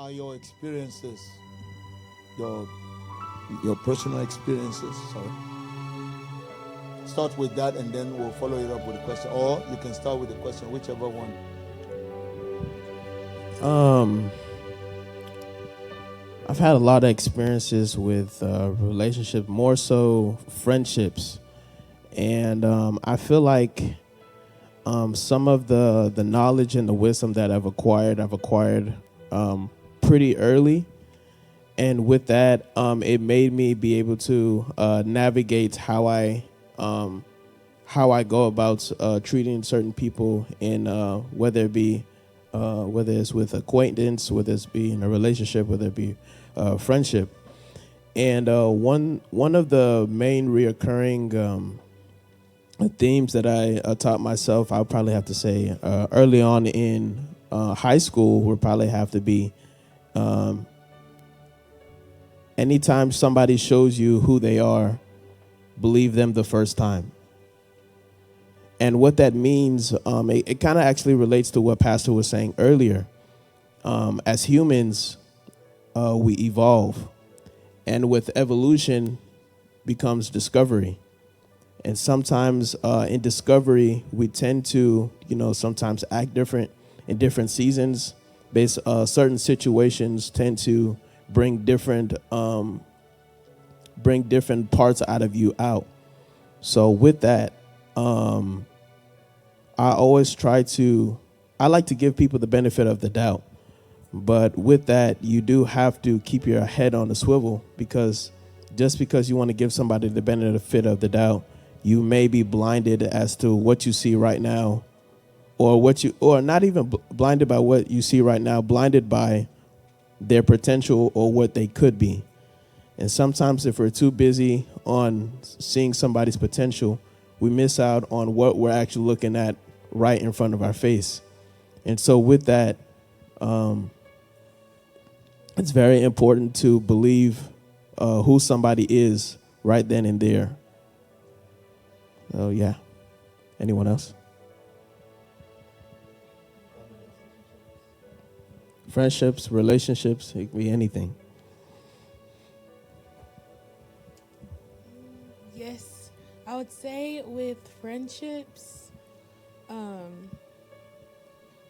are your experiences, your your personal experiences? Sorry. Start with that, and then we'll follow it up with a question. Or you can start with the question, whichever one. Um, I've had a lot of experiences with relationships, more so friendships, and I feel like some of the knowledge and the wisdom that I've acquired pretty early, and with that, it made me be able to navigate how I go about treating certain people in whether it be whether it's with acquaintance, whether it's be in a relationship, whether it be friendship. And one of the main reoccurring themes that I taught myself, I'll probably have to say early on in high school would probably have to be anytime somebody shows you who they are, believe them the first time. And what that means, it kind of actually relates to what Pastor was saying earlier. As humans, we evolve, and with evolution becomes discovery. And sometimes in discovery, we tend to, sometimes act different in different seasons. Based certain situations tend to bring different parts out of you out. So with that, I always I like to give people the benefit of the doubt. But with that, you do have to keep your head on the swivel, because just because you want to give somebody the benefit of the doubt, you may be blinded as to what you see right now, or not even blinded by what you see right now, blinded by their potential or what they could be. And sometimes if we're too busy on seeing somebody's potential, we miss out on what we're actually looking at right in front of our face. And so with that, it's very important to believe who somebody is right then and there. Oh, yeah. Anyone else? Friendships, relationships, it could be anything. Yes, I would say with friendships, a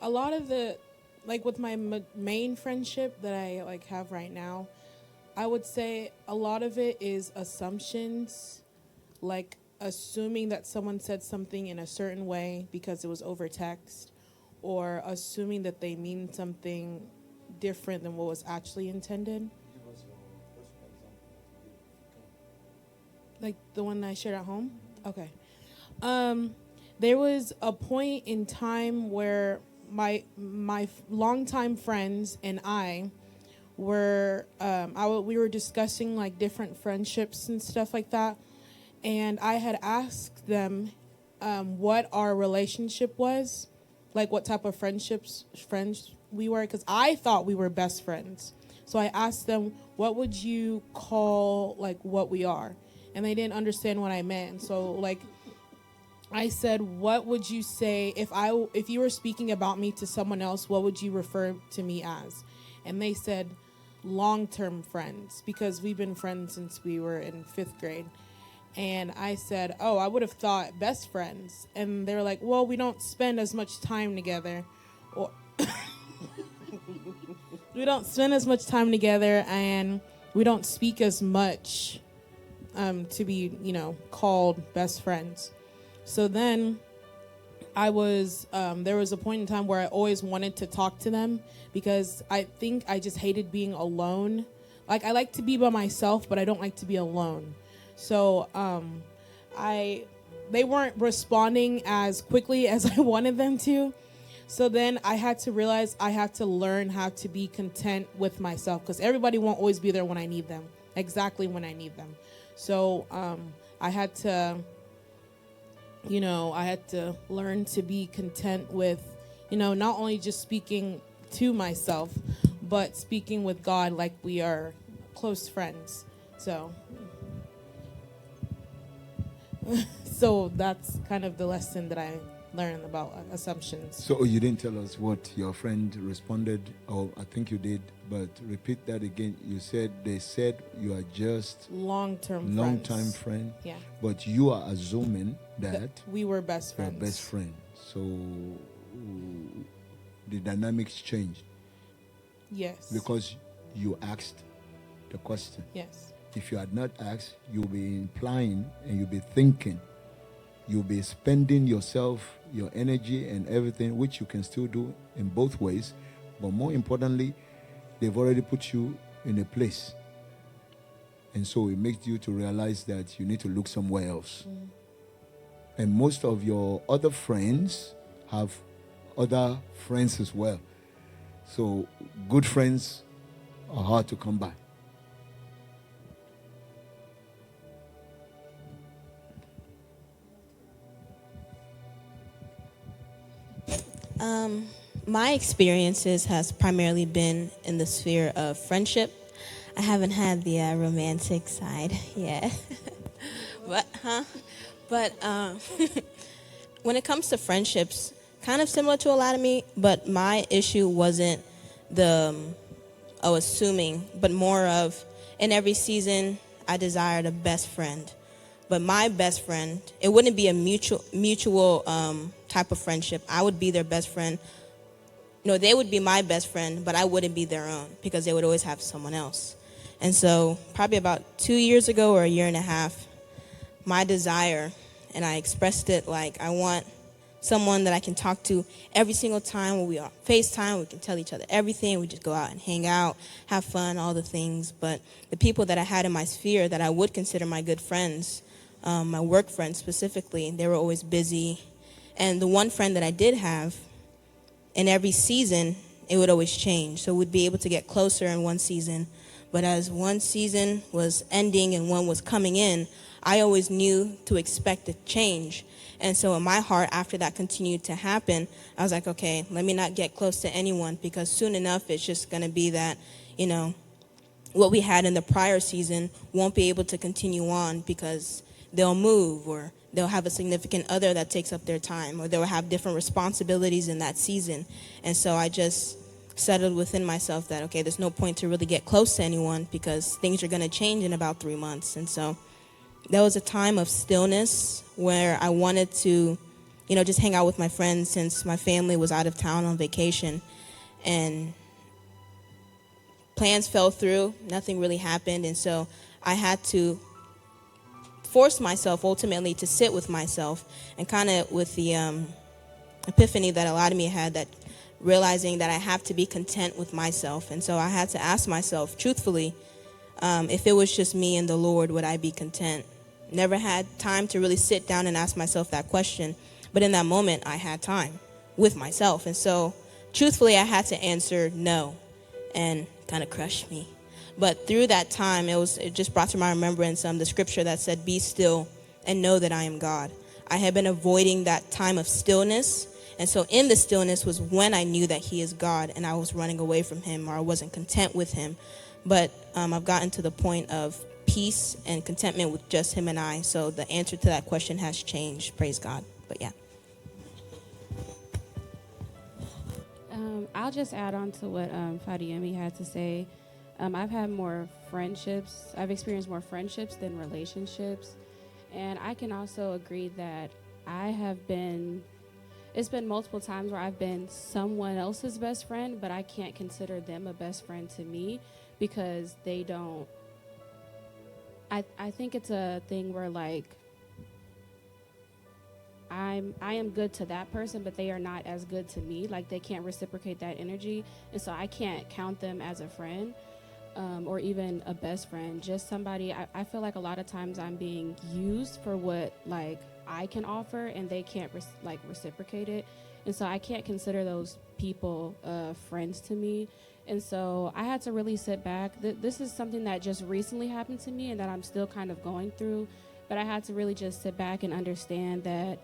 lot of the, like with my main friendship that I like have right now, I would say a lot of it is assumptions, like assuming that someone said something in a certain way because it was over text, or assuming that they mean something different than what was actually intended. Like the one I shared at home? Okay. Um, there was a point in time where my longtime friends and I were we were discussing like different friendships and stuff like that, and I had asked them what our relationship was, like what type of friends we were, because I thought we were best friends. So I asked them, what would you call like what we are? And they didn't understand what I meant. So like I said, what would you say if you were speaking about me to someone else, what would you refer to me as? And they said long-term friends, because we've been friends since we were in 5th grade. And I said, oh, I would have thought best friends. And they were like, well, we don't spend as much time together. Or we don't spend as much time together, and we don't speak as much to be, called best friends. So then there was a point in time where I always wanted to talk to them, because I think I just hated being alone. Like, I like to be by myself, but I don't like to be alone. So they weren't responding as quickly as I wanted them to. So then I had to realize I have to learn how to be content with myself, because everybody won't always be there when I need them, exactly when I need them. So I had to learn to be content with, not only just speaking to myself, but speaking with God like we are close friends. So so that's kind of the lesson that I learn about assumptions. So you didn't tell us what your friend responded, or I think you did, but repeat that again. You said they said you are just Long-term long-time friends. friend, Yeah. but you are assuming that We were best your friends. best friend. So the dynamics changed Yes. because you asked the question. Yes. If you had not asked, you'll be implying and you'll be thinking. You'll be spending yourself, your energy, and everything, which you can still do in both ways. But more importantly, they've already put you in a place. And so it makes you to realize that you need to look somewhere else. And most of your other friends have other friends as well. So good friends are hard to come by. My experiences has primarily been in the sphere of friendship. I haven't had the romantic side yet, but when it comes to friendships, kind of similar to a lot of me. But my issue wasn't the assuming, but more of in every season I desired a best friend. But my best friend, it wouldn't be a mutual type of friendship. I would be their best friend. No, they would be my best friend, but I wouldn't be their own because they would always have someone else. And so probably about 2 years ago or a year and a half, my desire, and I expressed it like I want someone that I can talk to every single time when we are on FaceTime. We can tell each other everything. We just go out and hang out, have fun, all the things. But the people that I had in my sphere that I would consider my good friends, my work friends specifically, they were always busy. And the one friend that I did have, in every season, it would always change. So we'd be able to get closer in one season. But as one season was ending and one was coming in, I always knew to expect a change. And so in my heart, after that continued to happen, I was like, okay, let me not get close to anyone because soon enough, it's just going to be that, what we had in the prior season won't be able to continue on because they'll move or they'll have a significant other that takes up their time or they'll have different responsibilities in that season. And so I just settled within myself that, okay, there's no point to really get close to anyone because things are going to change in about 3 months. And so that was a time of stillness where I wanted to, just hang out with my friends since my family was out of town on vacation. And plans fell through. Nothing really happened. And so I had to force myself ultimately to sit with myself and kind of with the epiphany that a lot of me had, that realizing that I have to be content with myself. And so I had to ask myself truthfully, if it was just me and the Lord, would I be content? Never had time to really sit down and ask myself that question. But in that moment, I had time with myself. And so truthfully, I had to answer no, and kind of crushed me. But through that time, it just brought to my remembrance the scripture that said, be still and know that I am God. I had been avoiding that time of stillness. And so in the stillness was when I knew that he is God and I was running away from him or I wasn't content with him. But I've gotten to the point of peace and contentment with just him and I. So the answer to that question has changed. Praise God. But yeah. I'll just add on to what Fadiemi had to say. I've had more friendships. I've experienced more friendships than relationships. And I can also agree that it's been multiple times where I've been someone else's best friend, but I can't consider them a best friend to me because they don't. I think it's a thing where like I am good to that person, but they are not as good to me. Like they can't reciprocate that energy. And so I can't count them as a friend. Or even a best friend, just somebody. I feel like a lot of times I'm being used for what like I can offer, and they can't reciprocate it, and so I can't consider those people friends to me. And so I had to really sit back. This is something that just recently happened to me, and that I'm still kind of going through. But I had to really just sit back and understand that.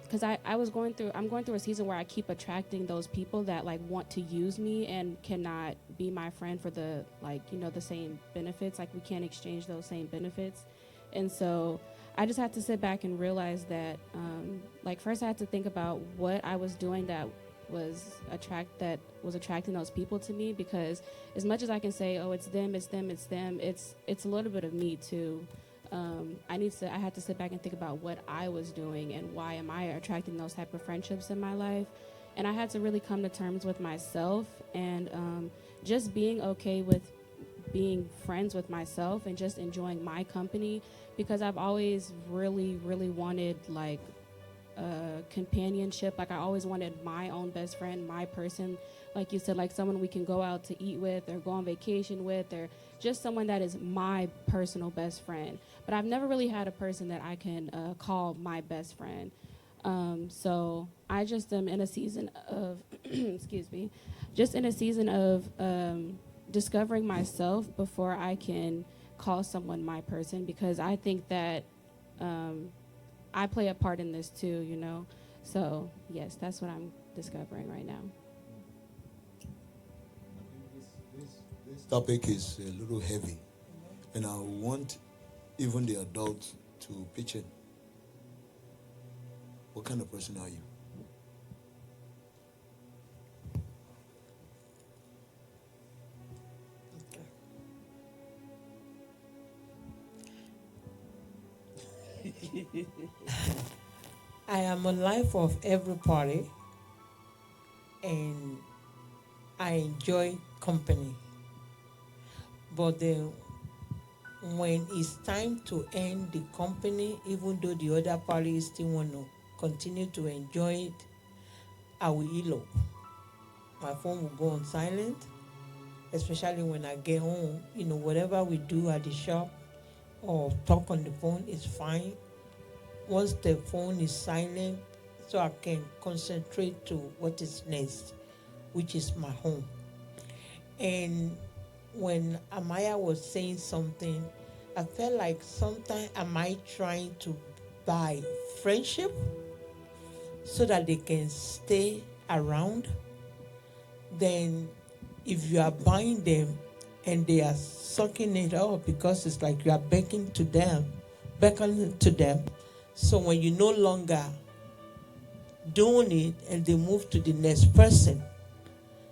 Because I'm going through a season where I keep attracting those people that like want to use me and cannot be my friend for the the same benefits. Like we can't exchange those same benefits. And so I just had to sit back and realize that, like, first I had to think about what I was doing that was attracting those people to me, because as much as I can say, oh, it's them, it's them, it's them, it's a little bit of me too. I had to sit back and think about what I was doing and why am I attracting those type of friendships in my life. And I had to really come to terms with myself and just being okay with being friends with myself and just enjoying my company, because I've always really, really wanted like companionship. Like I always wanted my own best friend, my person, like you said, like someone we can go out to eat with or go on vacation with, or just someone that is my personal best friend. But I've never really had a person that I can call my best friend. So I just am in a season of, excuse me, just in a season of discovering myself before I can call someone my person, because I think that I play a part in this too, you know. So yes, that's what I'm discovering right now. This topic is a little heavy, and I want even the adults to pitch in. What kind of person are you? I am a life of every party, and I enjoy company. But then when it's time to end the company, even though the other party still want to continue to enjoy it, I will elope. My phone will go on silent, especially when I get home. You know, whatever we do at the shop or talk on the phone is fine. Once the phone is silent, so I can concentrate to what is next, which is my home. And when Amaya was saying something, I felt like sometimes am I trying to buy friendship so that they can stay around? Then if you are buying them and they are sucking it up, because it's like you are beckoning to them. So when you no longer doing it and they move to the next person,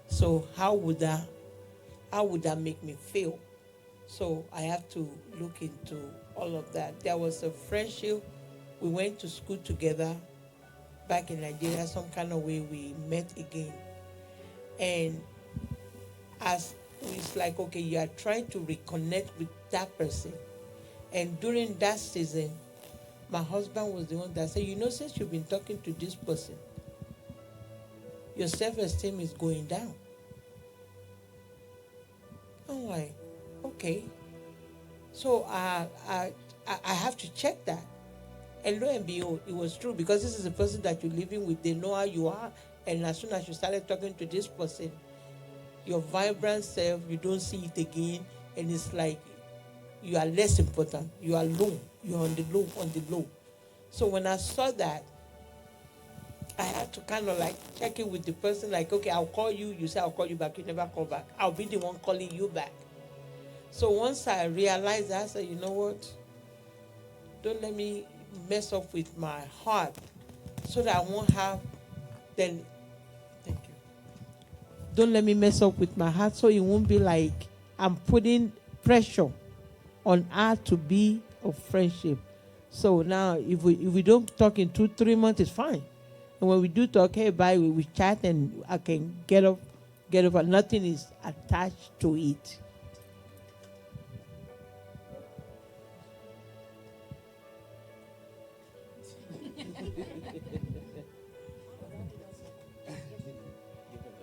so how would that make me feel? So I have to look into all of that. There was a friendship. We went to school together back in Nigeria. Some kind of way we met again. And as it's like, okay, you are trying to reconnect with that person. And during that season, my husband was the one that said, you know, since you've been talking to this person, your self-esteem is going down. I'm like, okay. So I have to check that. And lo and behold, it was true, because this is a person that you're living with. They know how you are. And as soon as you started talking to this person, your vibrant self, you don't see it again. And it's like you are less important. You are low. You're on the low. So when I saw that, I had to kind of like check it with the person, like, okay, I'll call you. You say I'll call you back. You never call back. I'll be the one calling you back. So once I realized that, I said, you know what? Don't let me mess up with my heart so that I won't have then. Thank you. Don't let me mess up with my heart so it won't be like I'm putting pressure on her to be a friendship. So now if we don't talk in 2-3 months, it's fine. And when we do talk, hey, bye, we chat and I can get off. Nothing is attached to it.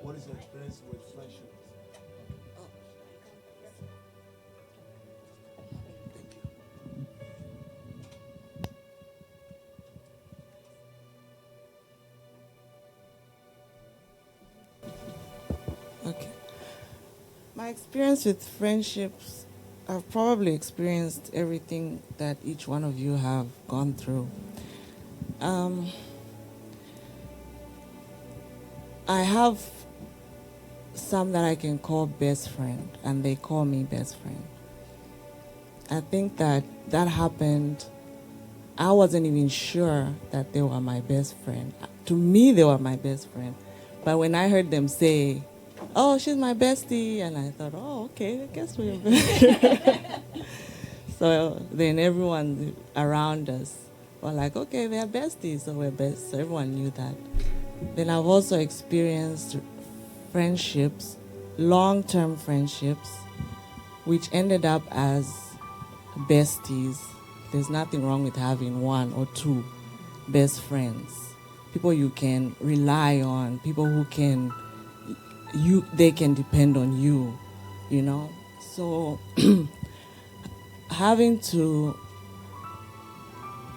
What is your experience with friendship? Okay. My experience with friendships, I've probably experienced everything that each one of you have gone through. I have some that I can call best friend, and they call me best friend. I think that happened I wasn't even sure that they were my best friend. To me, they were my best friend. But when I heard them say, "Oh, she's my bestie," and I thought, "Oh, okay, I guess we're besties." So then everyone around us were like, "Okay, they're besties, so we're best." So everyone knew that. Then I've also experienced friendships, long-term friendships, which ended up as besties. There's nothing wrong with having one or two best friends, people you can rely on, people who they can depend on you, you know. So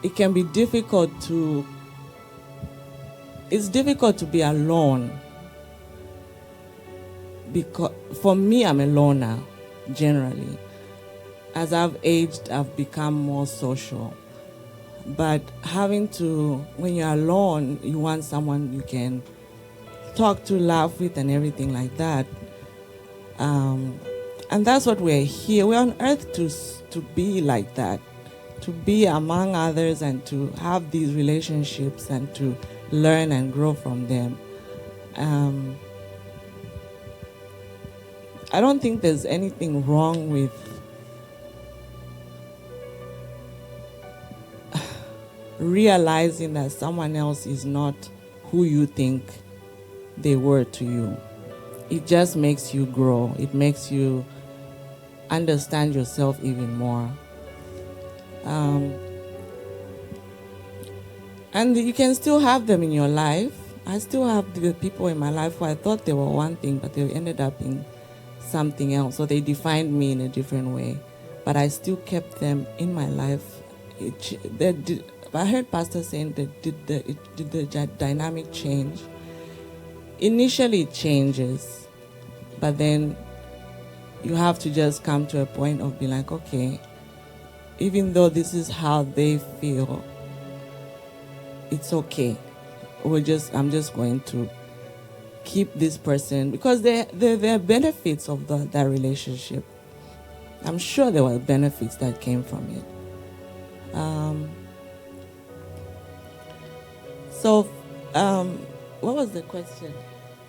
it can be difficult it's difficult to be alone, because for me, I'm a loner generally. As I've aged, I've become more social. But when you're alone, you want someone you can talk to, laugh with, and everything like that. And that's what we're here. We're on earth to be like that, to be among others and to have these relationships and to learn and grow from them. I don't think there's anything wrong with realizing that someone else is not who you think they were to you. It just makes you grow. It makes you understand yourself even more. And you can still have them in your life. I still have the people in my life who I thought they were one thing, but they ended up in something else. So they defined me in a different way. But I still kept them in my life. I heard Pastor saying that did the dynamic change? Initially it changes, but then you have to just come to a point of being like, okay, even though this is how they feel, it's okay. I'm just going to keep this person, because there are benefits of that relationship. I'm sure there were benefits that came from it. What was the question?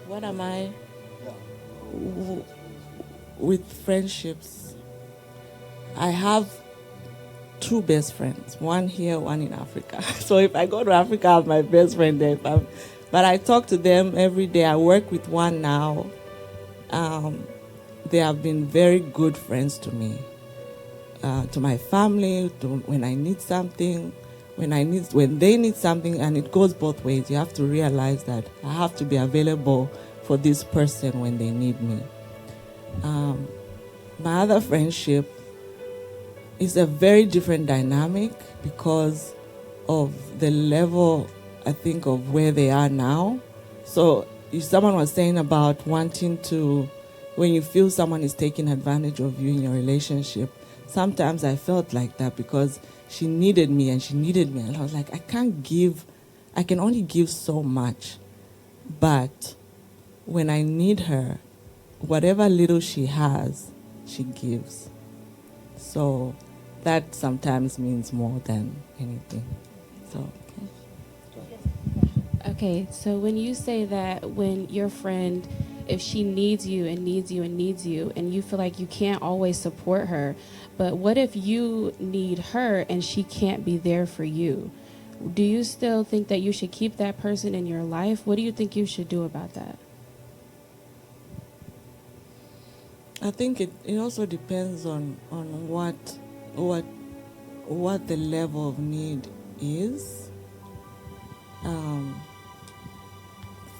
What am I with friendships? I have two best friends, one here, one in Africa. So if I go to Africa, I have my best friend there. But I talk to them every day. I work with one now. They have been very good friends to me, to my family, when I need something, when they need something, and it goes both ways. You have to realize that I have to be available for this person when they need me. My other friendship is a very different dynamic because of the level, I think, of where they are now. So if someone was saying about wanting to, when you feel someone is taking advantage of you in your relationship, sometimes I felt like that because she needed me and I was like, I can only give so much. But when I need her, whatever little she has, she gives. So that sometimes means more than anything. So. Okay, so when you say that when your friend, if she needs you and needs you and needs you, and you feel like you can't always support her, but what if you need her and she can't be there for you? Do you still think that you should keep that person in your life? What do you think you should do about that? I think it also depends on what the level of need is.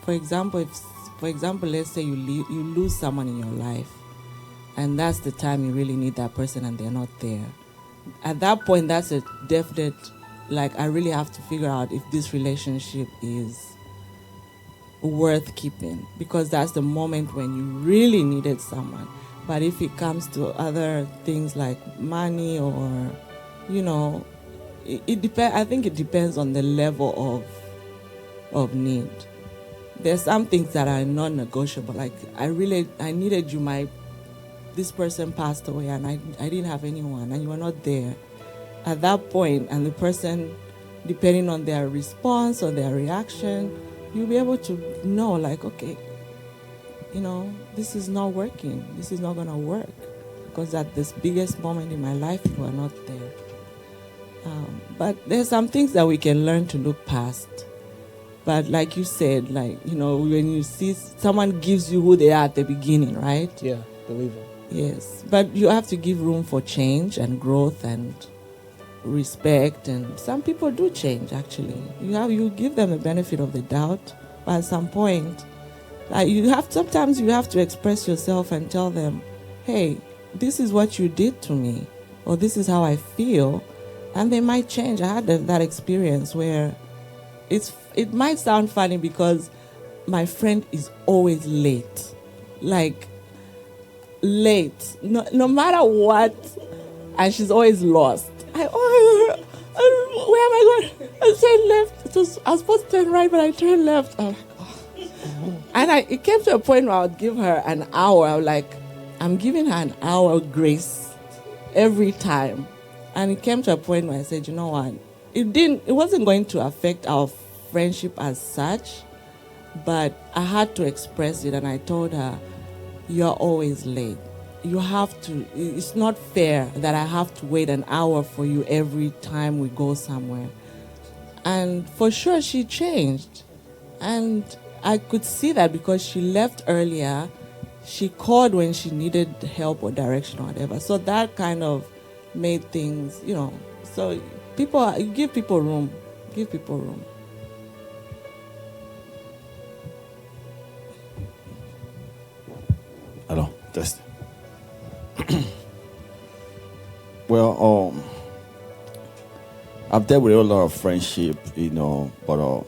For example, let's say you lose someone in your life, and that's the time you really need that person and they're not there. At that point, that's a definite, I really have to figure out if this relationship is worth keeping, because that's the moment when you really needed someone. But if it comes to other things like money or, it depends. I think it depends on the level of need. There's some things that are non-negotiable. Like I needed you. This person passed away and I didn't have anyone and you were not there. at that point, and the person, depending on their response or their reaction, you'll be able to know, like, okay, this is not working. This is not going to work. Because at this biggest moment in my life, you are not there. But there's some things that we can learn to look past. But like you said, when you see someone gives you who they are at the beginning, right? Yeah, believe it. Yes. But you have to give room for change and growth and respect. And some people do change, actually. You give them the benefit of the doubt. But at some point, sometimes you have to express yourself and tell them, hey, this is what you did to me, or this is how I feel. And they might change. I had that experience where it might sound funny because my friend is always late. Like, late. No matter what. And she's always lost. Where am I going? I turned left. I was supposed to turn right, but I turned left. And it came to a point where I would give her an hour. I was like, I'm giving her an hour grace every time. And it came to a point where I said, you know what? It wasn't going to affect our friendship as such, but I had to express it. And I told her, you're always late. You have to, it's not fair that I have to wait an hour for you every time we go somewhere. And for sure, she changed. And I could see that because she left earlier. She called when she needed help or direction or whatever. So that kind of made things, so give people room. Give people room. Hello, test. Well, I've dealt with a lot of friendship, but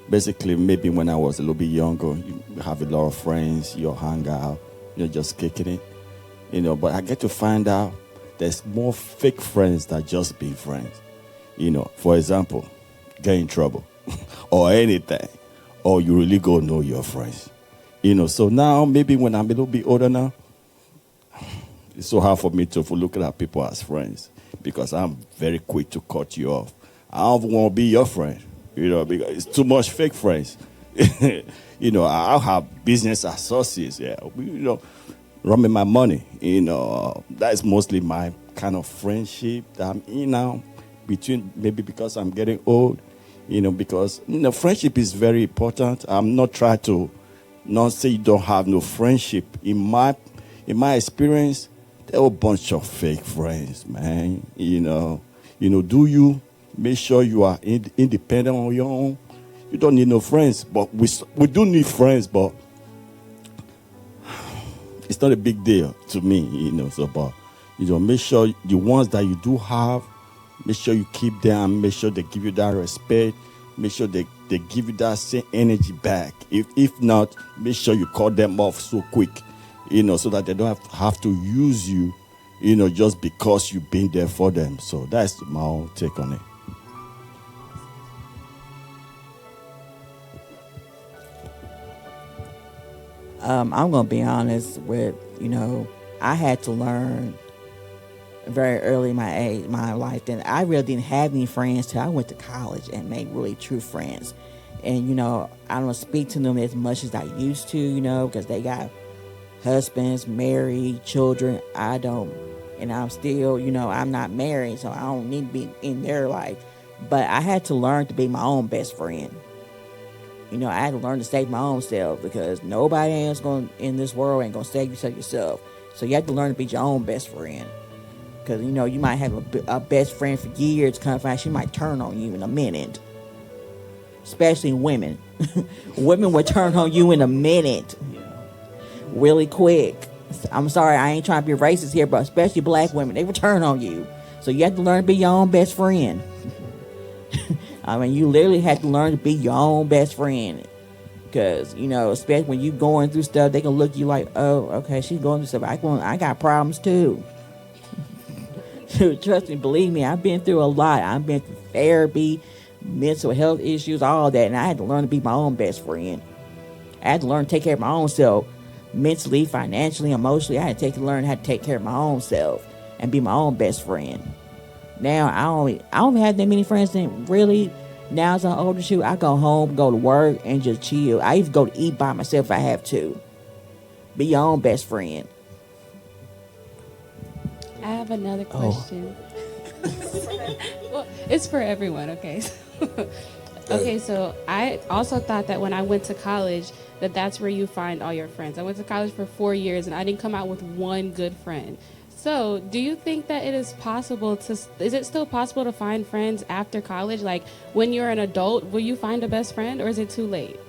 basically maybe when I was a little bit younger, you have a lot of friends, you hang out, you're just kicking it, but I get to find out there's more fake friends than just being friends. For example, get in trouble or anything, or you really go know your friends. So now maybe when I'm a little bit older now, it's so hard for me to look at people as friends because I'm very quick to cut you off. I don't want to be your friend, because it's too much fake friends. I'll have business associates, running my money. That's mostly my kind of friendship that I'm in now, maybe because I'm getting old, because friendship is very important. I'm not trying to not say you don't have no friendship. In my experience, there are a bunch of fake friends, man. Do you make sure you are independent on your own? You don't need no friends, but we do need friends, but it's not a big deal to me, So, but make sure the ones that you do have, make sure you keep them. Make sure they give you that respect. Make sure they give you that same energy back. If not, make sure you cut them off so quick, so that they don't have to use you, just because you've been there for them. So that's my own take on it. I'm going to be honest with, I had to learn very early in my life that I really didn't have any friends till I went to college and made really true friends. And, I don't speak to them as much as I used to, because they got husbands, married, children. I don't. And I'm still, I'm not married, so I don't need to be in their life. But I had to learn to be my own best friend. I had to learn to save my own self because nobody else in this world ain't going to save yourself. So you have to learn to be your own best friend. Because, you might have a best friend for years, come find she might turn on you in a minute. Especially women. Women will turn on you in a minute. Really quick. I'm sorry, I ain't trying to be racist here, but especially black women, they will turn on you. So you have to learn to be your own best friend. You literally have to learn to be your own best friend. Because, especially when you going through stuff, they can look at you like, oh, okay, she's going through stuff. I got problems too. Trust me, believe me, I've been through a lot. I've been through therapy, mental health issues, all that. And I had to learn to be my own best friend. I had to learn to take care of my own self. Mentally, financially, emotionally, I had to learn how to take care of my own self and be my own best friend. Now I don't have that many friends. And really, now as I'm older, shoot, I go home, go to work, and just chill. I even go to eat by myself if I have to. Be your own best friend. I have another question. Well, it's for everyone, okay? Okay, so I also thought that when I went to college, that's where you find all your friends. I went to college for 4 years, and I didn't come out with one good friend. So, do you think that it is possible is it still possible to find friends after college? Like, when you're an adult, will you find a best friend, or is it too late?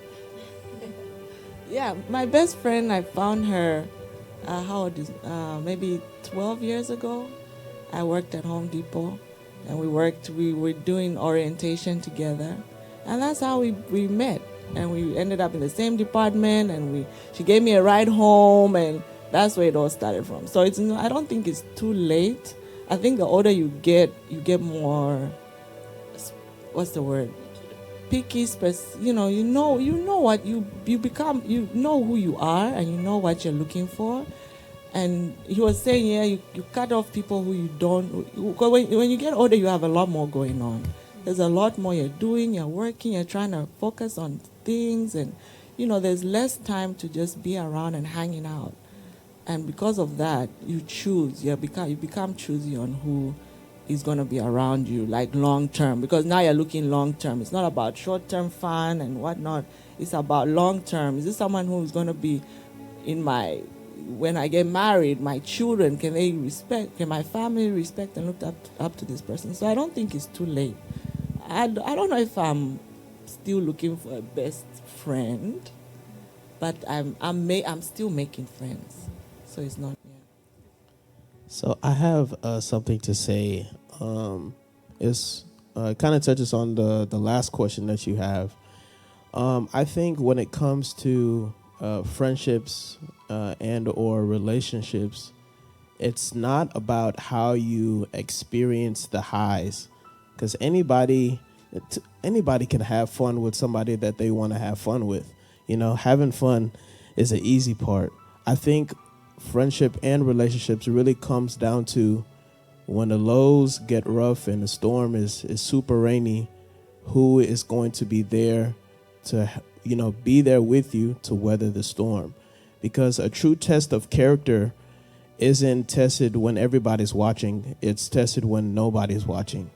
Yeah, my best friend, I found her, how old is, maybe 12 years ago. I worked at Home Depot, and we were doing orientation together. And that's how we met. And we ended up in the same department, and she gave me a ride home, and that's where it all started from. So I don't think it's too late. I think the older you get more, what's the word? Picky, you know what you become, you know who you are, and you know what you're looking for. And he was saying, yeah, you cut off people who you don't. When you get older, you have a lot more going on. There's a lot more you're doing, you're working, you're trying to focus on things, and there's less time to just be around and hanging out. And because of that, you become choosy on who is going to be around you, like long term, because now you're looking long term. It's not about short term fun and whatnot. It's about long term. Is this someone who is going to be when I get married, my children, can my family respect and look up to this person? So I don't think it's too late. I don't know if I'm still looking for a best friend, but I'm still making friends. So it's not. Yeah. So I have something to say. It's kind of touches on the last question that you have. I think when it comes to friendships and or relationships, it's not about how you experience the highs, because anybody can have fun with somebody that they want to have fun with. Having fun is the easy part. I think friendship and relationships really comes down to when the lows get rough and the storm is super rainy, who is going to be there to be there with you to weather the storm. Because a true test of character isn't tested when everybody's watching, it's tested when nobody's watching.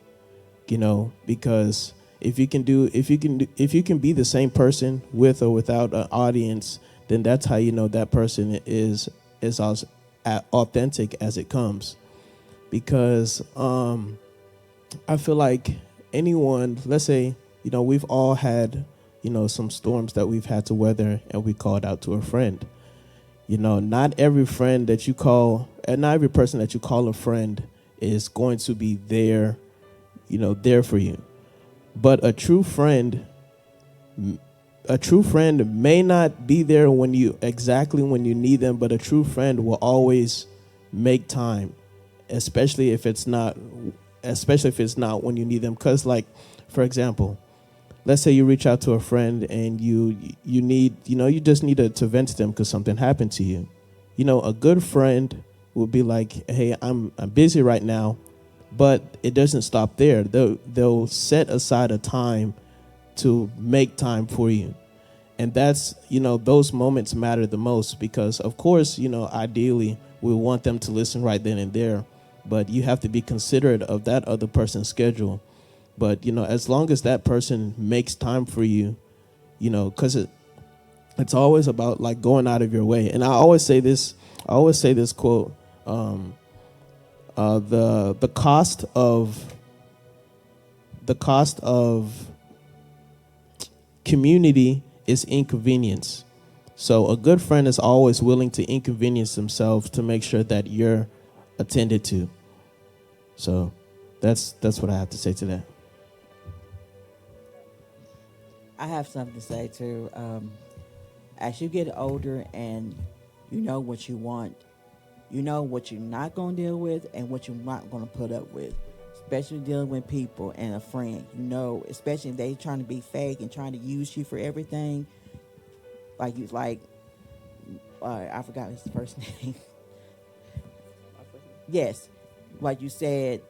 Because if you can be the same person with or without an audience, then that's how you know that person is as authentic as it comes. Because I feel like anyone, let's say, we've all had, some storms that we've had to weather, and we called out to a friend. Not every friend that you call, and not every person that you call a friend is going to be there, there for you. But a true friend may not be there when you need them, but a true friend will always make time, especially if it's not when you need them. Because, like, for example, let's say you reach out to a friend and you just need to vent to them because something happened to you. A good friend will be like, hey, I'm busy right now, but it doesn't stop there. They'll set aside a time to make time for you. And that's, those moments matter the most because, of course, ideally we want them to listen right then and there, but you have to be considerate of that other person's schedule. But, as long as that person makes time for you, because it's always about like going out of your way. And I always say this quote, the cost of community is inconvenience. So a good friend is always willing to inconvenience themselves to make sure that you're attended to. So that's what I have to say to that. I have something to say too. As you get older and you know what you want, you know what you're not going to deal with and what you're not going to put up with, especially dealing with people and a friend. Especially if they trying to be fake and trying to use you for everything. I forgot his first name. Yes, like you said,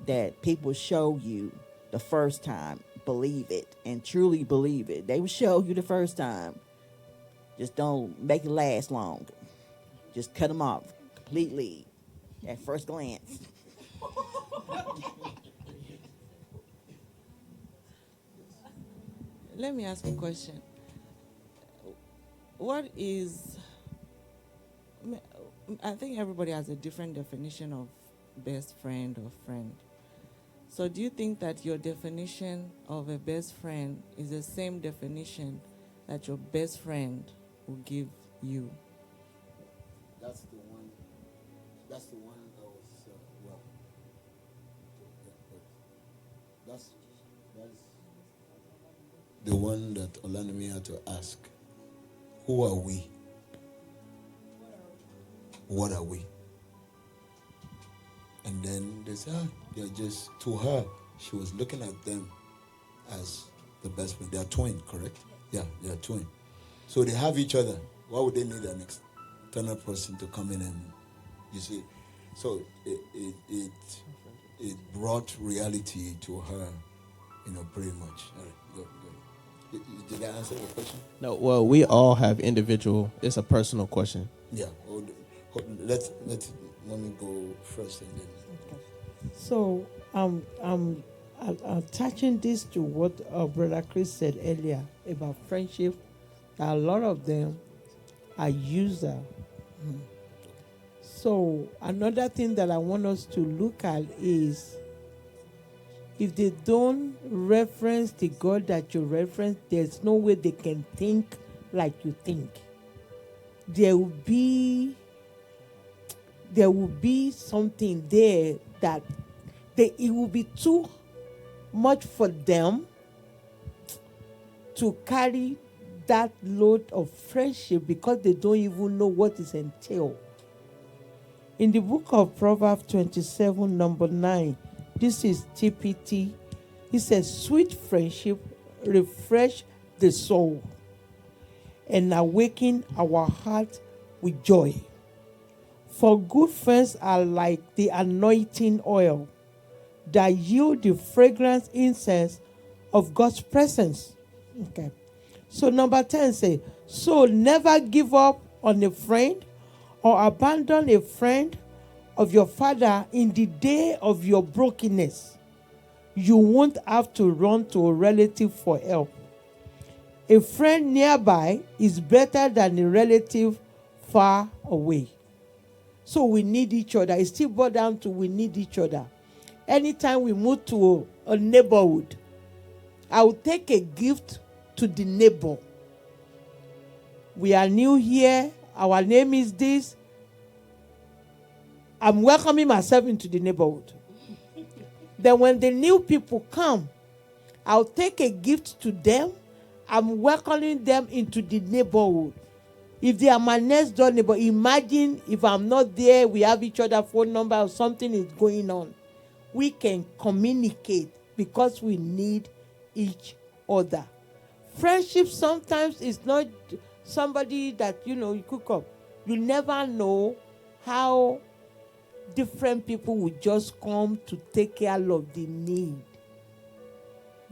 that people show you the first time, believe it and truly believe it. They will show you the first time. Just don't make it last long. Just cut them off completely at first glance. Let me ask a question. What is, I think everybody has a different definition of best friend or friend. So do you think that your definition of a best friend is the same definition that your best friend will give you? That's the one. That's the one that was well. That's the one that Olanimi had to ask. Who are we? What are we? And then they said, they're just, to her, she was looking at them as the best friend. They are twin, correct? Yeah, they are twin. So they have each other. Why would they need an external person to come in and, you see? So it brought reality to her, pretty much. All right, go. Did I answer your question? No, well, we all have individual. It's a personal question. Yeah. Let me go first and then. So I'm attaching this to what Brother Chris said earlier about friendship. A lot of them are user. So another thing that I want us to look at is, if they don't reference the God that you reference, there's no way they can think like you think. There will be something there that it will be too much for them to carry that load of friendship because they don't even know what is entailed. In the book of Proverbs 27, number 9, this is TPT. It says, sweet friendship refresh the soul and awaken our heart with joy. For good friends are like the anointing oil that yield the fragrance incense of God's presence. Okay. So number 10 say, so never give up on a friend or abandon a friend of your father in the day of your brokenness. You won't have to run to a relative for help. A friend nearby is better than a relative far away. So we need each other. It still boils down to we need each other. Anytime we move to a neighborhood, I will take a gift to the neighbor. We are new here. Our name is this. I'm welcoming myself into the neighborhood. Then when the new people come, I'll take a gift to them. I'm welcoming them into the neighborhood. If they are my next door neighbor, imagine if I'm not there, we have each other phone number or something is going on. We can communicate because we need each other. Friendship sometimes is not somebody that, you cook up. You never know how different people will just come to take care of the need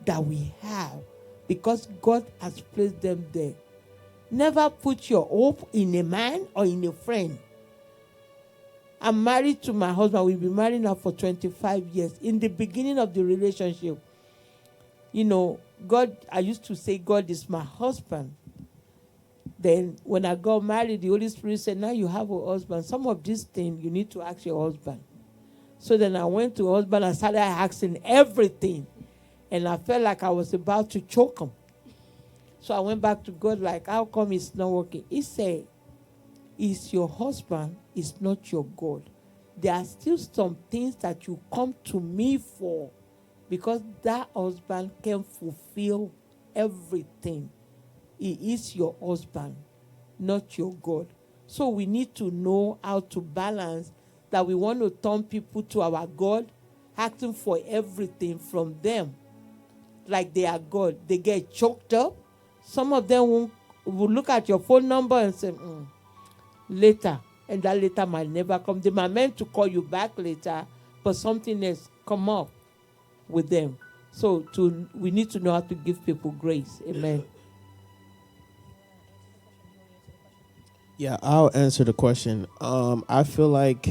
that we have because God has placed them there. Never put your hope in a man or in a friend. I'm married to my husband. We've been married now for 25 years. In the beginning of the relationship, God, I used to say God is my husband. Then when I got married, the Holy Spirit said, now you have a husband. Some of these things you need to ask your husband. So then I went to husband and started asking everything. And I felt like I was about to choke him. So I went back to God like, how come it's not working? He said, it's your husband, it's not your God. There are still some things that you come to me for because that husband can fulfill everything. He is your husband, not your God. So we need to know how to balance that we want to turn people to our God, asking for everything from them like they are God. They get choked up. Some of them will look at your phone number and say, later. And that later might never come. They might meant to call you back later, but something else come up with them. So we need to know how to give people grace. Amen. Yeah, I'll answer the question. I feel like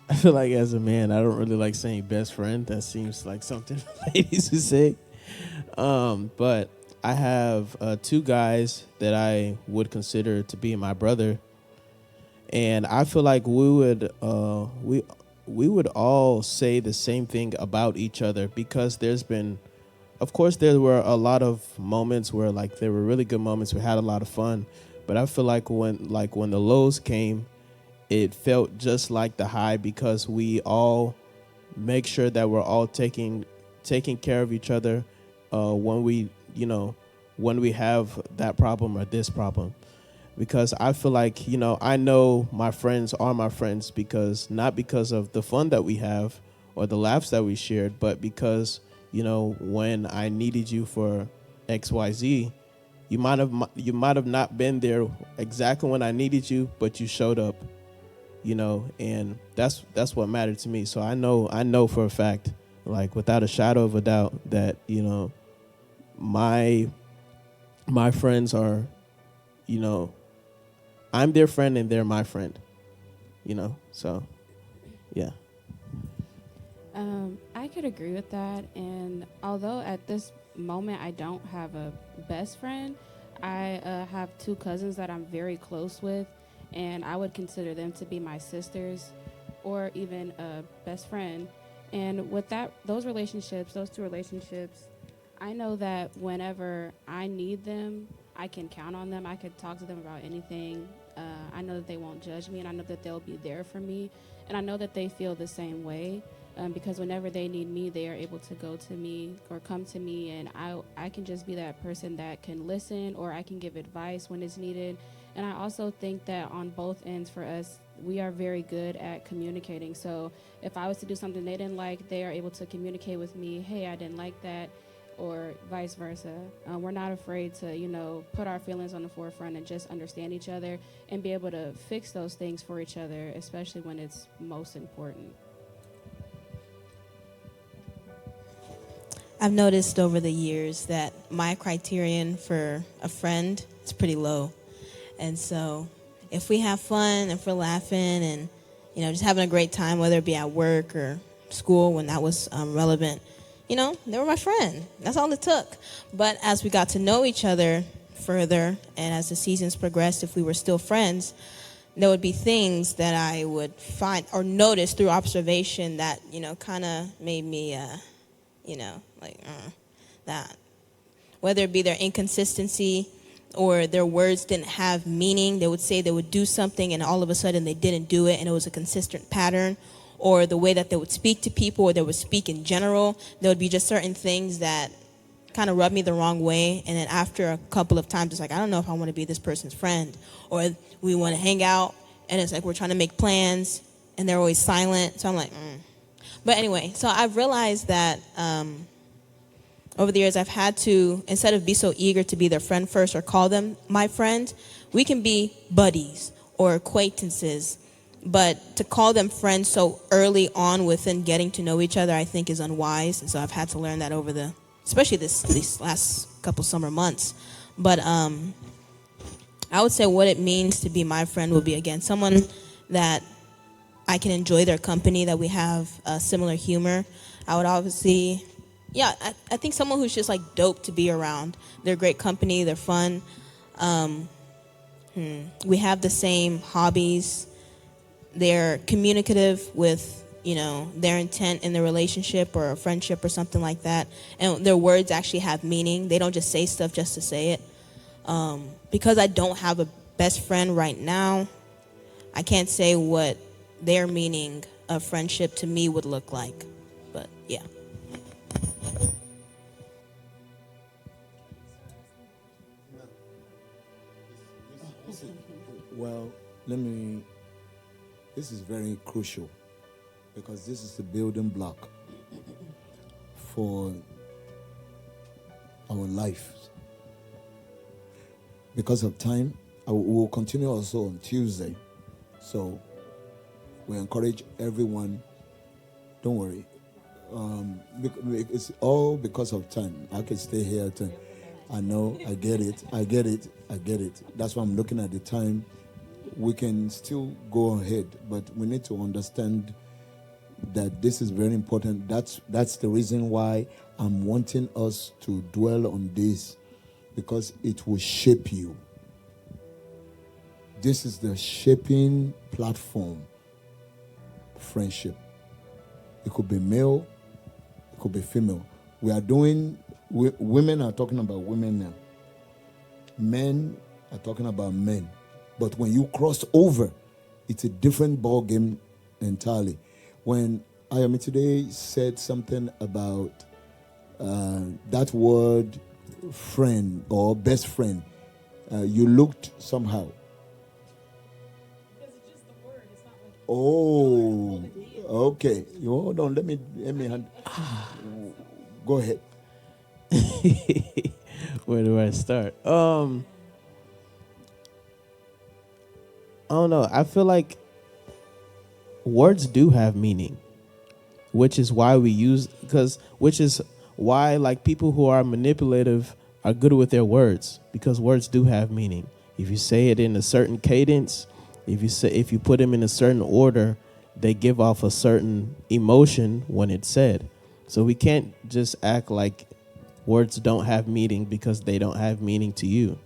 as a man, I don't really like saying best friend. That seems like something ladies would say. But I have two guys that I would consider to be my brother, and I feel like we would all say the same thing about each other, because there's been, of course, there were a lot of moments where like there were really good moments. We had a lot of fun, but I feel like when the lows came, it felt just like the high, because we all make sure that we're all taking care of each other when we have that problem or this problem. Because I feel like, I know my friends are my friends because not because of the fun that we have or the laughs that we shared, but because, when I needed you for XYZ, you might have not been there exactly when I needed you, but you showed up, and that's what mattered to me. So I know for a fact, like without a shadow of a doubt, that, my friends are, I'm their friend and they're my friend, so yeah. I could agree with that. And although at this moment I don't have a best friend, I have two cousins that I'm very close with, and I would consider them to be my sisters or even a best friend. And with those two relationships, I know that whenever I need them, I can count on them. I could talk to them about anything. I know that they won't judge me, and I know that they'll be there for me. And I know that they feel the same way, because whenever they need me, they are able to go to me or come to me, and I can just be that person that can listen, or I can give advice when it's needed. And I also think that on both ends for us, we are very good at communicating. So if I was to do something they didn't like, they are able to communicate with me, hey, I didn't like that, or vice versa. We're not afraid to, put our feelings on the forefront and just understand each other and be able to fix those things for each other, especially when it's most important. I've noticed over the years that my criterion for a friend is pretty low. And so if we have fun, if we're laughing and, just having a great time, whether it be at work or school when that was relevant, they were my friend. That's all it took. But as we got to know each other further, and as the seasons progressed, if we were still friends, there would be things that I would find or notice through observation that, kind of made me, that. Whether it be their inconsistency or their words didn't have meaning. They would say they would do something and all of a sudden they didn't do it, and it was a consistent pattern. Or the way that they would speak to people, or they would speak in general. There would be just certain things that kind of rubbed me the wrong way. And then after a couple of times, it's like, I don't know if I want to be this person's friend. Or we want to hang out, and it's like we're trying to make plans, and they're always silent. So I'm like, But anyway, so I've realized that over the years I've had to, instead of be so eager to be their friend first or call them my friend, we can be buddies or acquaintances. But to call them friends so early on within getting to know each other, I think is unwise. And so I've had to learn that over especially these last couple summer months. But I would say what it means to be my friend would be, again, someone that I can enjoy their company, that we have similar humor. I would obviously, I think someone who's just like dope to be around. They're great company, they're fun. We have the same hobbies. They're communicative with, their intent in the relationship or a friendship or something like that. And their words actually have meaning. They don't just say stuff just to say it. Because I don't have a best friend right now, I can't say what their meaning of friendship to me would look like. But, yeah. Well, this is very crucial, because this is the building block for our life. Because of time, we will continue also on Tuesday. So we encourage everyone, don't worry, It's all because of time. I could stay here till I know, I get it. That's why I'm looking at the time. We can still go ahead, but we need to understand that this is very important. That's the reason why I'm wanting us to dwell on this, because it will shape you. This is the shaping platform. Friendship. It could be male, it could be female. Women are talking about women now. Men are talking about men. But when you cross over, it's a different ball game entirely. When Ayami today said something about that word friend or best friend, you looked somehow. Because it's just the word. It's not like. Oh, okay. You hold on. Let me go ahead. Where do I start? I don't know. I feel like words do have meaning, which is why which is why like people who are manipulative are good with their words, because words do have meaning. If you say it in a certain cadence, if you put them in a certain order, they give off a certain emotion when it's said. So we can't just act like words don't have meaning because they don't have meaning to you.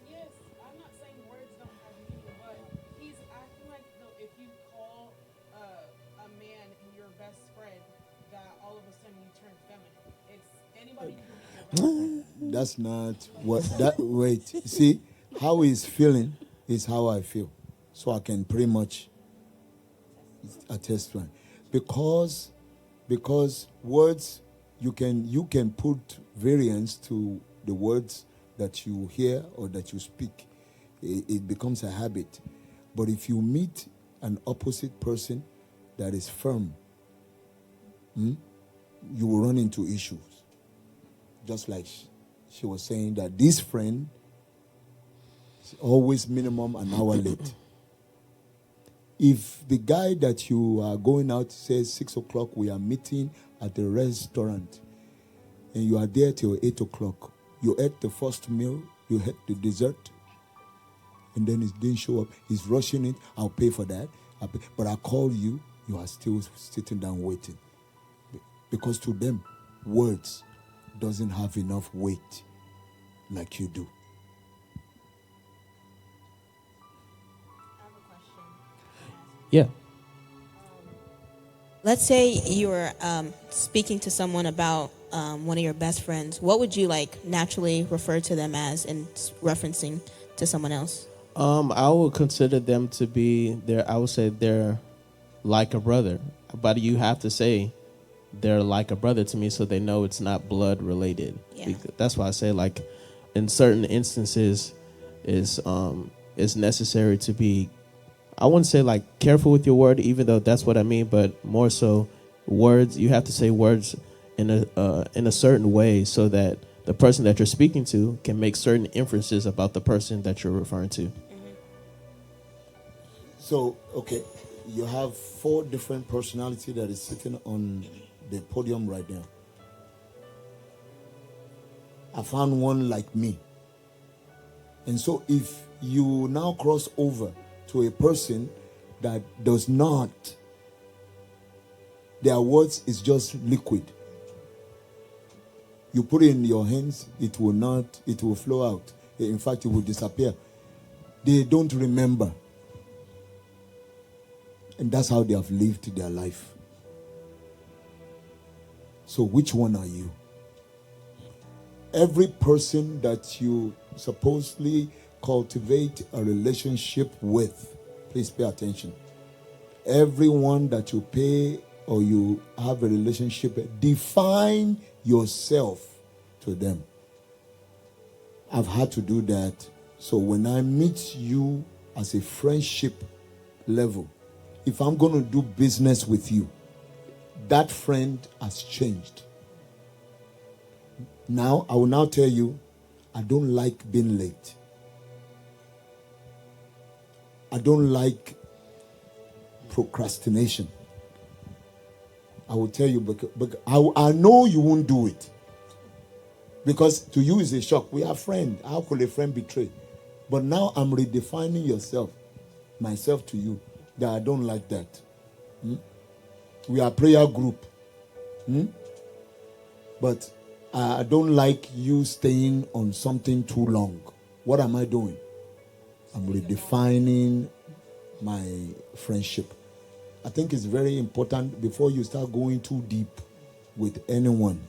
Yes, I'm not saying words don't have meaning, but he's acting like though if you call a man your best friend, that all of a sudden you turn feminine. It's anybody can be your best friend. That's not what that wait. See, how he's feeling is how I feel. So I can pretty much attest to it. Because words, you can put variance to the words that you hear or that you speak. It becomes a habit. But if you meet an opposite person that is firm, you will run into issues. Just like she was saying that this friend is always minimum an hour late. If the guy that you are going out says 6 o'clock, we are meeting at the restaurant, and you are there till 8 o'clock, you ate the first meal, you had the dessert, and then it didn't show up, he's rushing it, I'll pay for that. But I call you, you are still sitting down waiting. Because to them, words doesn't have enough weight like you do. Yeah. Let's say you were speaking to someone about one of your best friends. What would you like naturally refer to them as in referencing to someone else? I would consider them to be I would say they're like a brother. But you have to say they're like a brother to me so they know it's not blood related. Yeah. That's why I say like in certain instances it's necessary to be, I wouldn't say like careful with your word, even though that's what I mean, but more so words, you have to say words in a certain way so that the person that you're speaking to can make certain inferences about the person that you're referring to. So, okay, you have 4 different personalities that is sitting on the podium right now. I found one like me. And so if you now cross over to a person that does not, their words is just liquid. You put it in your hands, it will flow out. In fact, it will disappear. They don't remember. And that's how they have lived their life. So which one are you? Every person that you supposedly cultivate a relationship with, please pay attention. Everyone that you pay or you have a relationship with, define yourself to them. I've had to do that. So when I meet you as a friendship level, if I'm going to do business with you, that friend has changed. Now, I will now tell you, I don't like being late. I don't like procrastination. I will tell you, but I know you won't do it. Because to you is a shock. We are friends. How could a friend betray? But now I'm redefining myself to you, that I don't like that. We are a prayer group. But I don't like you staying on something too long. What am I doing? I'm redefining my friendship. I think it's very important before you start going too deep with anyone.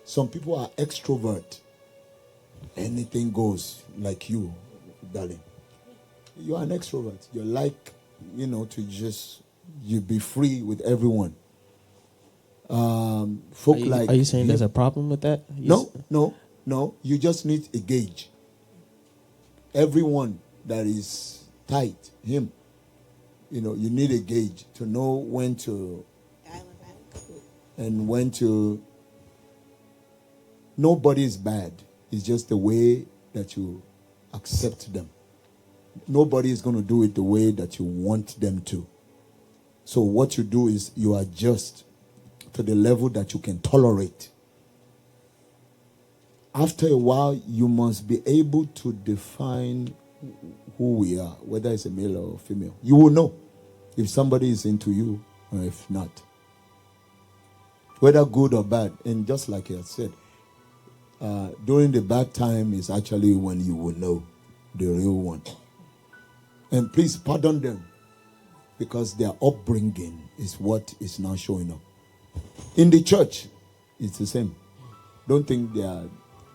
Some people are extrovert. Anything goes, like you, darling. You are an extrovert. You like, to just, you be free with everyone. Are you saying there's a problem with that? No. You just need a gauge. Everyone that is tight, him, you need a gauge to know when to and when to. Nobody is bad. It's just the way that you accept them. Nobody is going to do it the way that you want them to. So what you do is you adjust to the level that you can tolerate. After a while, you must be able to define who we are, whether it's a male or female. You will know if somebody is into you or if not. Whether good or bad. And just like I said, during the bad time is actually when you will know the real one. And please pardon them, because their upbringing is what is now showing up. In the church, it's the same. Don't think they are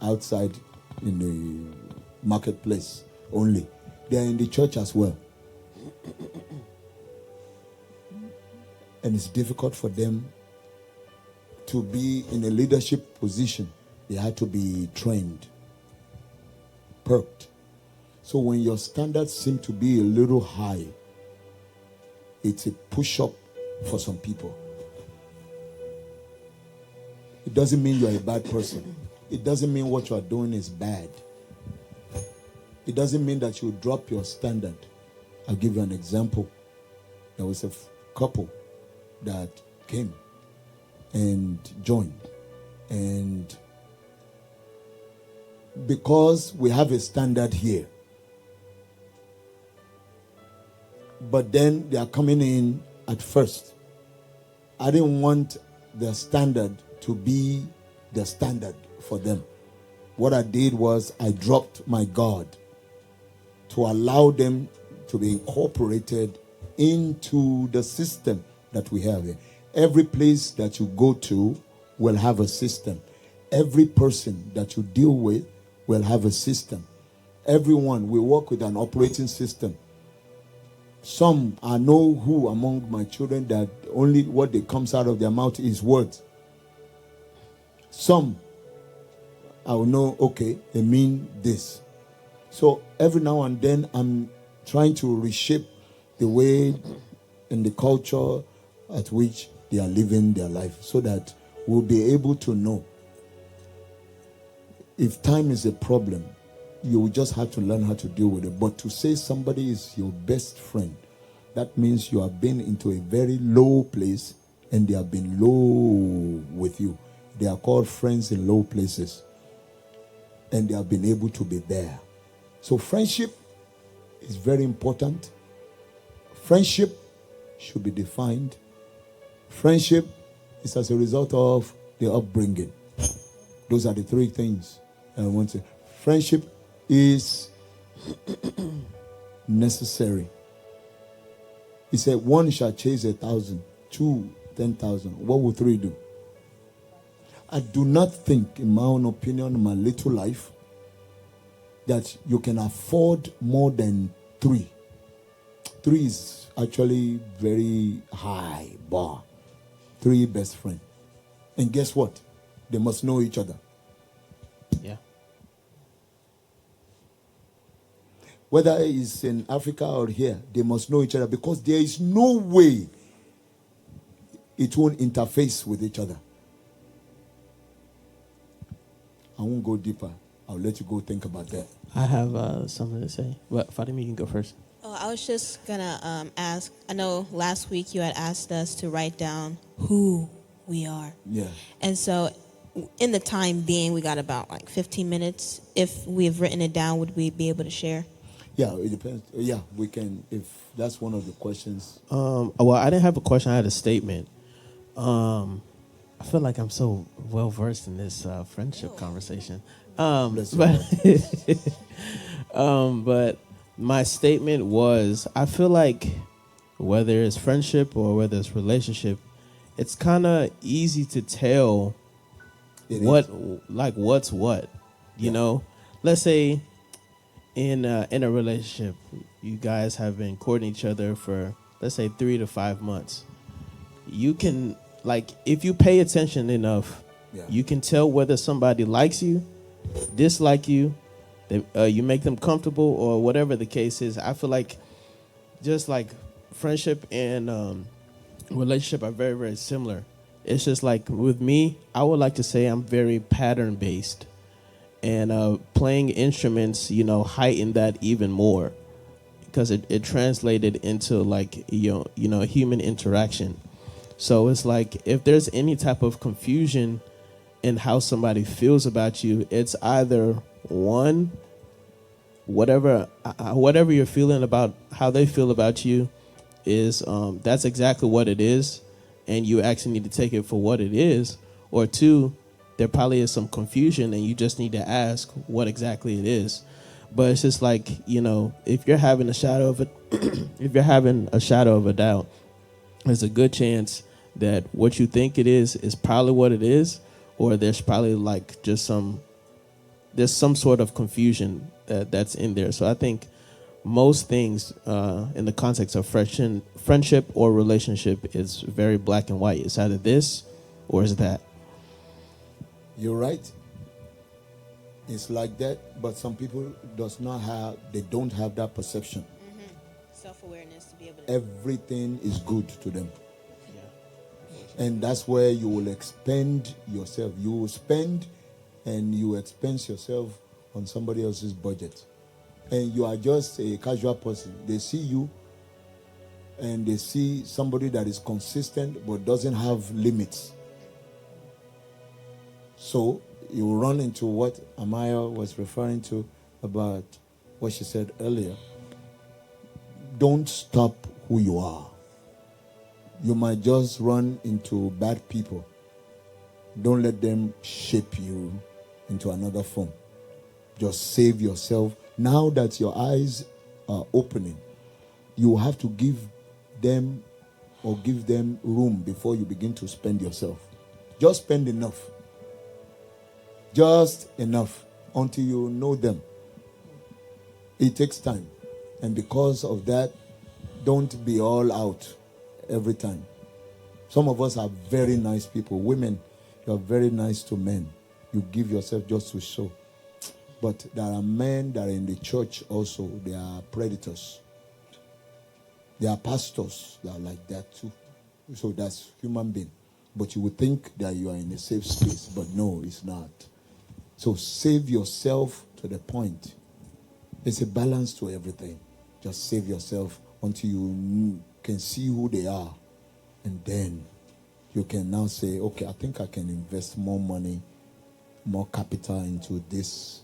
outside in the marketplace only. They are in the church as well. And it's difficult for them to be in a leadership position. They had to be trained, perked. So when your standards seem to be a little high, it's a push-up for some people. It doesn't mean you're a bad person. It doesn't mean what you are doing is bad. It doesn't mean that you drop your standard. I'll give you an example. There was a couple that came and joined. And because we have a standard here, but then they are coming in at first. I didn't want the standard to be the standard for them. What I did was I dropped my guard to allow them to be incorporated into the system that we have here. Every place that you go to will have a system. Every person that you deal with will have a system. Everyone will work with an operating system. Some, I know who among my children that only what that comes out of their mouth is words. Some, I will know, okay, they mean this. So every now and then I'm trying to reshape the way and the culture at which they are living their life, so that we'll be able to know. If time is a problem, you will just have to learn how to deal with it. But to say somebody is your best friend, that means you have been into a very low place and they have been low with you. They are called friends in low places. And they have been able to be there. So friendship is very important. Friendship should be defined. Friendship is as a result of the upbringing. Those are the three things I want to say. Friendship is necessary. He said, 1 shall chase 1,000, 2, 10,000. What will 3 do? I do not think, in my own opinion, in my little life, that you can afford more than 3. 3 is actually very high bar. 3 best friends. And guess what? They must know each other. Yeah. Whether it's in Africa or here, they must know each other, because there is no way it won't interface with each other. I won't go deeper. I'll let you go think about that. I have something to say. But Fatima, you can go first. Oh, I was just gonna ask. I know last week you had asked us to write down who we are, Yeah. and so in the time being, we got about like 15 minutes. If we've written it down, would we be able to share? Yeah, it depends. Yeah, we can, if that's one of the questions. Well, I didn't have a question. I had a statement. I feel like I'm so well versed in this friendship conversation. Bless you, But but my statement was, I feel like whether it's friendship or whether it's relationship, it's kind of easy to tell It what is. like what's what. You know, let's say in a relationship, you guys have been courting each other for, let's say, 3 to 5 months. You can, like, if you pay attention enough, Yeah. you can tell whether somebody likes you, dislike you, you make them comfortable, or whatever the case is. I feel like just like friendship and relationship are very, very similar. It's just like with me, I would like to say I'm very pattern based, and playing instruments, heighten that even more, because it translated into like human interaction. So it's like if there's any type of confusion in how somebody feels about you, it's either one, whatever you're feeling about how they feel about you is that's exactly what it is, and you actually need to take it for what it is, or two, there probably is some confusion and you just need to ask what exactly it is. But it's just like, if you're having a shadow of a doubt, there's a good chance that what you think it is probably what it is, or there's probably like there's some sort of confusion that's in there. So I think most things in the context of friendship or relationship is very black and white. It's either this or it's that. You're right. It's like that, but some people they don't have that perception. Self-awareness to be able to. Everything is good to them. And that's where you will expend yourself. You will spend and you expense yourself on somebody else's budget. And you are just a casual person. They see you and they see somebody that is consistent but doesn't have limits. So you will run into what Amaya was referring to about what she said earlier. Don't stop who you are. You might just run into bad people. Don't let them shape you into another form. Just save yourself. Now that your eyes are opening, you have to give them room before you begin to spend yourself. Just spend enough. Just enough until you know them. It takes time. And because of that, don't be all out every time. Some of us are very nice people. Women, you are very nice to men. You give yourself just to show. But there are men that are in the church also. They are predators. There are pastors that are like that too. So that's human being. But you would think that you are in a safe space. But no, it's not. So save yourself to the point. It's a balance to everything. Just save yourself until you can see who they are. And then you can now say, okay, I think I can invest more money, more capital into this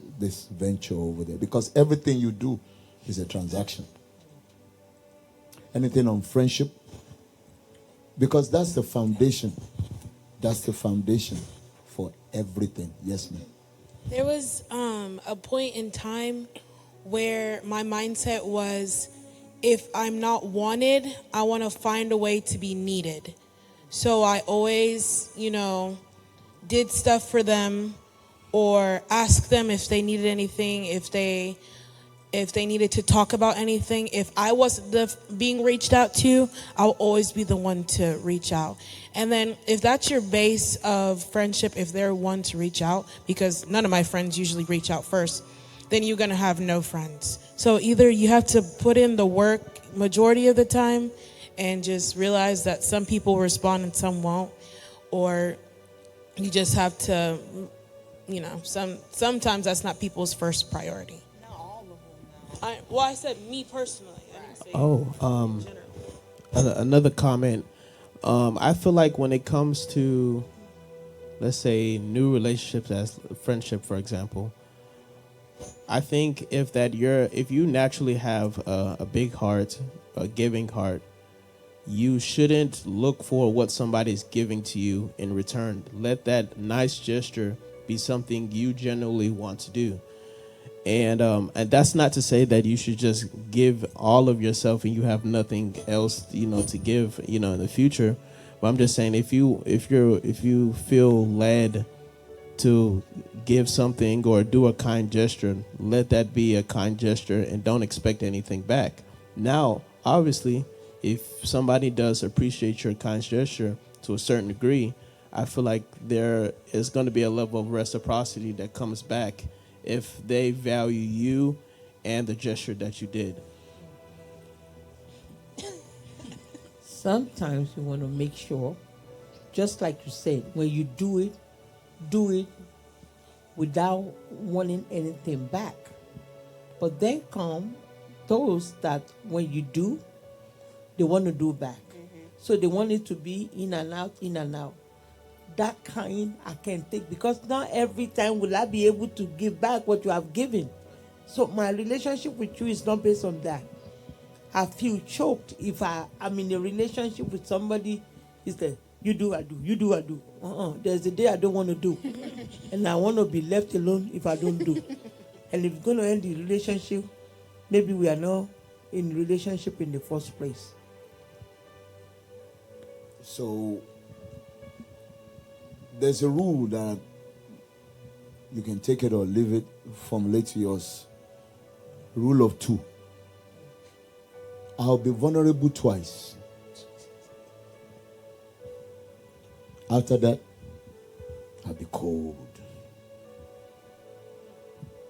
venture over there. Because everything you do is a transaction. Anything on friendship? Because that's the foundation. That's the foundation for everything. Yes, ma'am. There was a point in time where my mindset was, if I'm not wanted, I want to find a way to be needed. So I always, did stuff for them or asked them if they needed anything, if they needed to talk about anything. If I wasn't being reached out to, I'll always be the one to reach out. And then if that's your base of friendship, if they're one to reach out, because none of my friends usually reach out first, then you're going to have no friends. So either you have to put in the work majority of the time and just realize that some people respond and some won't, or you just have to, sometimes that's not people's first priority. Not all of them. I said me personally. I didn't Another comment. I feel like when it comes to, let's say, new relationships as friendship, for example, I think if you naturally have a big heart, a giving heart, you shouldn't look for what somebody's giving to you in return. Let that nice gesture be something you genuinely want to do. And that's not to say that you should just give all of yourself and you have nothing else, to give, in the future. But I'm just saying, if you feel led to give something or do a kind gesture, let that be a kind gesture and don't expect anything back. Now, obviously, if somebody does appreciate your kind gesture to a certain degree, I feel like there is going to be a level of reciprocity that comes back if they value you and the gesture that you did. Sometimes you want to make sure, just like you said, when you do it without wanting anything back. But then come those that when you do, they want to do back. So they want it to be in and out, in and out. That kind I can take, because not every time will I be able to give back what you have given. So my relationship with you is not based on that. I feel choked if I'm in a relationship with somebody. Is that you do, I do, you do, I do. There's a day I don't want to do, and I want to be left alone if I don't do. And if it's going to end the relationship, maybe we are not in relationship in the first place. So there's a rule that you can take it or leave it, formulate to yours. Rule of 2. I'll be vulnerable twice. After that, I'll be cold.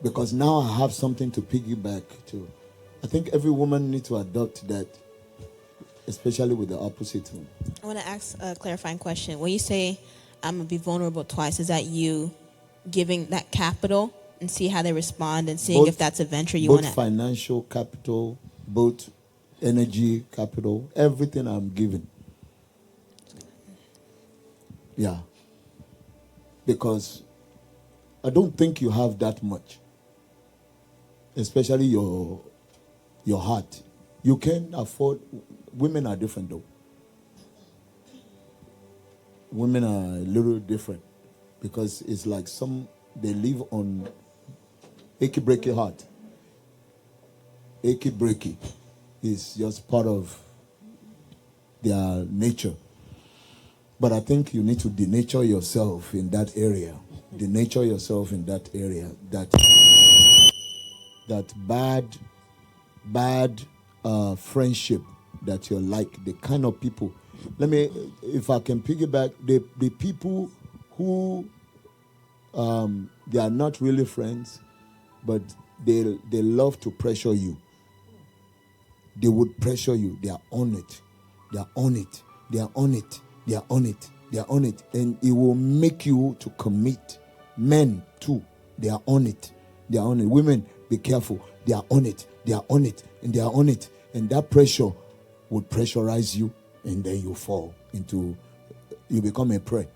Because now I have something to piggyback to. I think every woman needs to adopt that, especially with the opposite one. I want to ask a clarifying question. When you say I'm going to be vulnerable twice, is that you giving that capital and see how they respond and seeing if that's a venture you want to... Both financial capital, both energy capital, everything I'm giving. Yeah. Because I don't think you have that much. Especially your heart. You can afford... Women are different though. Women are a little different. Because it's like they live on achy breaky heart. Achy breaky is just part of their nature. But I think you need to denature yourself in that area. Denature yourself in that area. That bad friendship that you're like, the kind of people. If I can piggyback, the people who they are not really friends, but they love to pressure you. They would pressure you. They are on it. They are on it. They are on it. They are on it. They are on it. And it will make you to commit. Men too. They are on it. They are on it. Women, be careful. They are on it. They are on it. And they are on it. And that pressure would pressurize you. And then you fall into, you become a prey.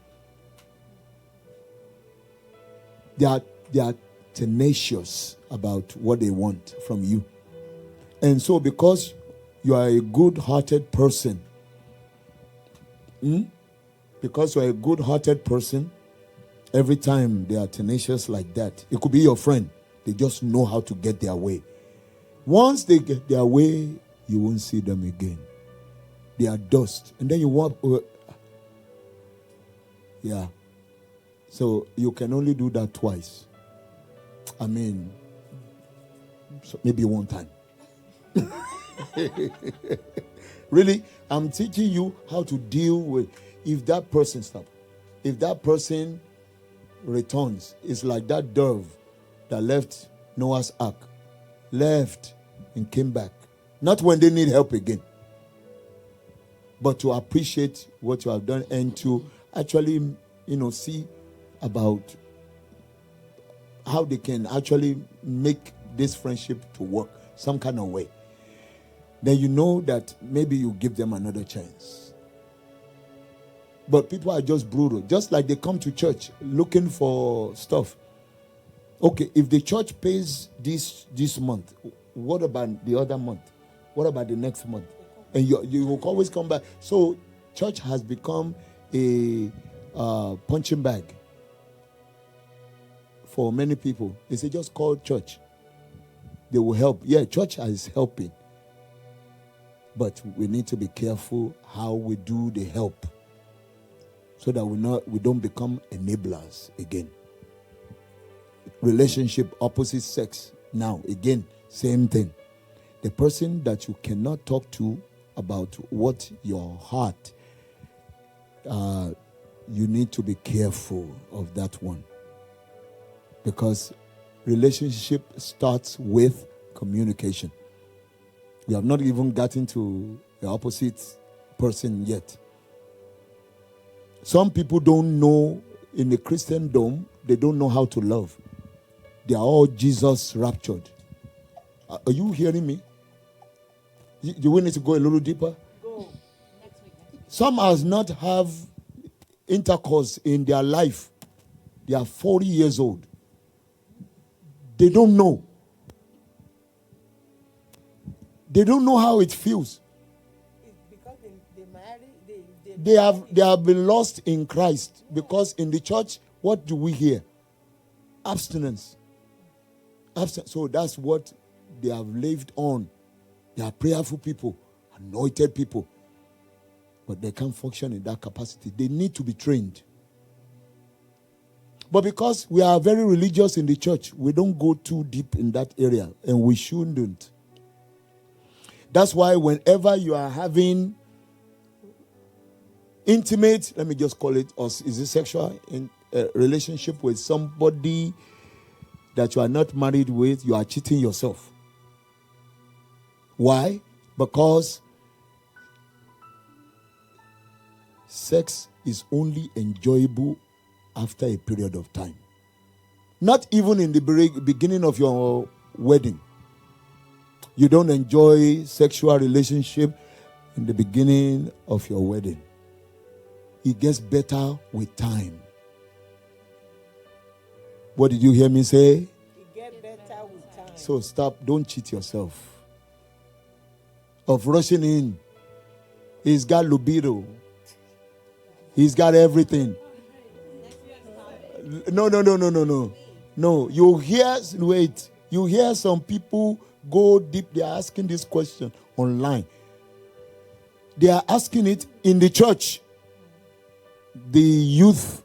They are tenacious about what they want from you. And so because you are a good-hearted person, because you are a good-hearted person, every time they are tenacious like that, it could be your friend. They just know how to get their way. Once they get their way, you won't see them again. They are dust. And then you walk. Yeah. So you can only do that twice. I mean, so maybe one time. Really, I'm teaching you how to deal with if that person stops. If that person returns, it's like that dove that left Noah's ark. Left and came back. Not when they need help again. But to appreciate what you have done and to actually, see about how they can actually make this friendship to work some kind of way. then you know that maybe you give them another chance. But people are just brutal. Just like they come to church looking for stuff. Okay, if the church pays this month, what about the other month? What about the next month? And you will always come back. So church has become a punching bag for many people. They say just call church. They will help. Yeah, church is helping. But we need to be careful how we do the help, so that we don't become enablers again. Relationship, opposite sex. Now, again, same thing. The person that you cannot talk to about what your heart, you need to be careful of that one. Because relationship starts with communication. You have not even gotten to the opposite person yet. Some people don't know, in the Christendom, they don't know how to love. They are all Jesus raptured. Are you hearing me? Do we need to go a little deeper? Go. Some has not have intercourse in their life. They are 40 years old. They don't know. They don't know how it feels. It's because they marry. They have been lost in Christ, because in the church, what do we hear? Abstinence. So that's what they have lived on. They are prayerful people, anointed people, but they can't function in that capacity. They need to be trained. But because we are very religious in the church, we don't go too deep in that area, and we shouldn't. That's why whenever you are having intimate, let me just call it, or is it sexual relationship with somebody that you are not married with, you are cheating yourself. Why? Because sex is only enjoyable after a period of time. Not even in the beginning of your wedding. You don't enjoy sexual relationship in the beginning of your wedding. It gets better with time. What did you hear me say? It gets better with time. So stop, don't cheat yourself. Of rushing in. He's got libido. He's got everything. No. No, you hear some people go deep. They are asking this question online. They are asking it in the church, the youth.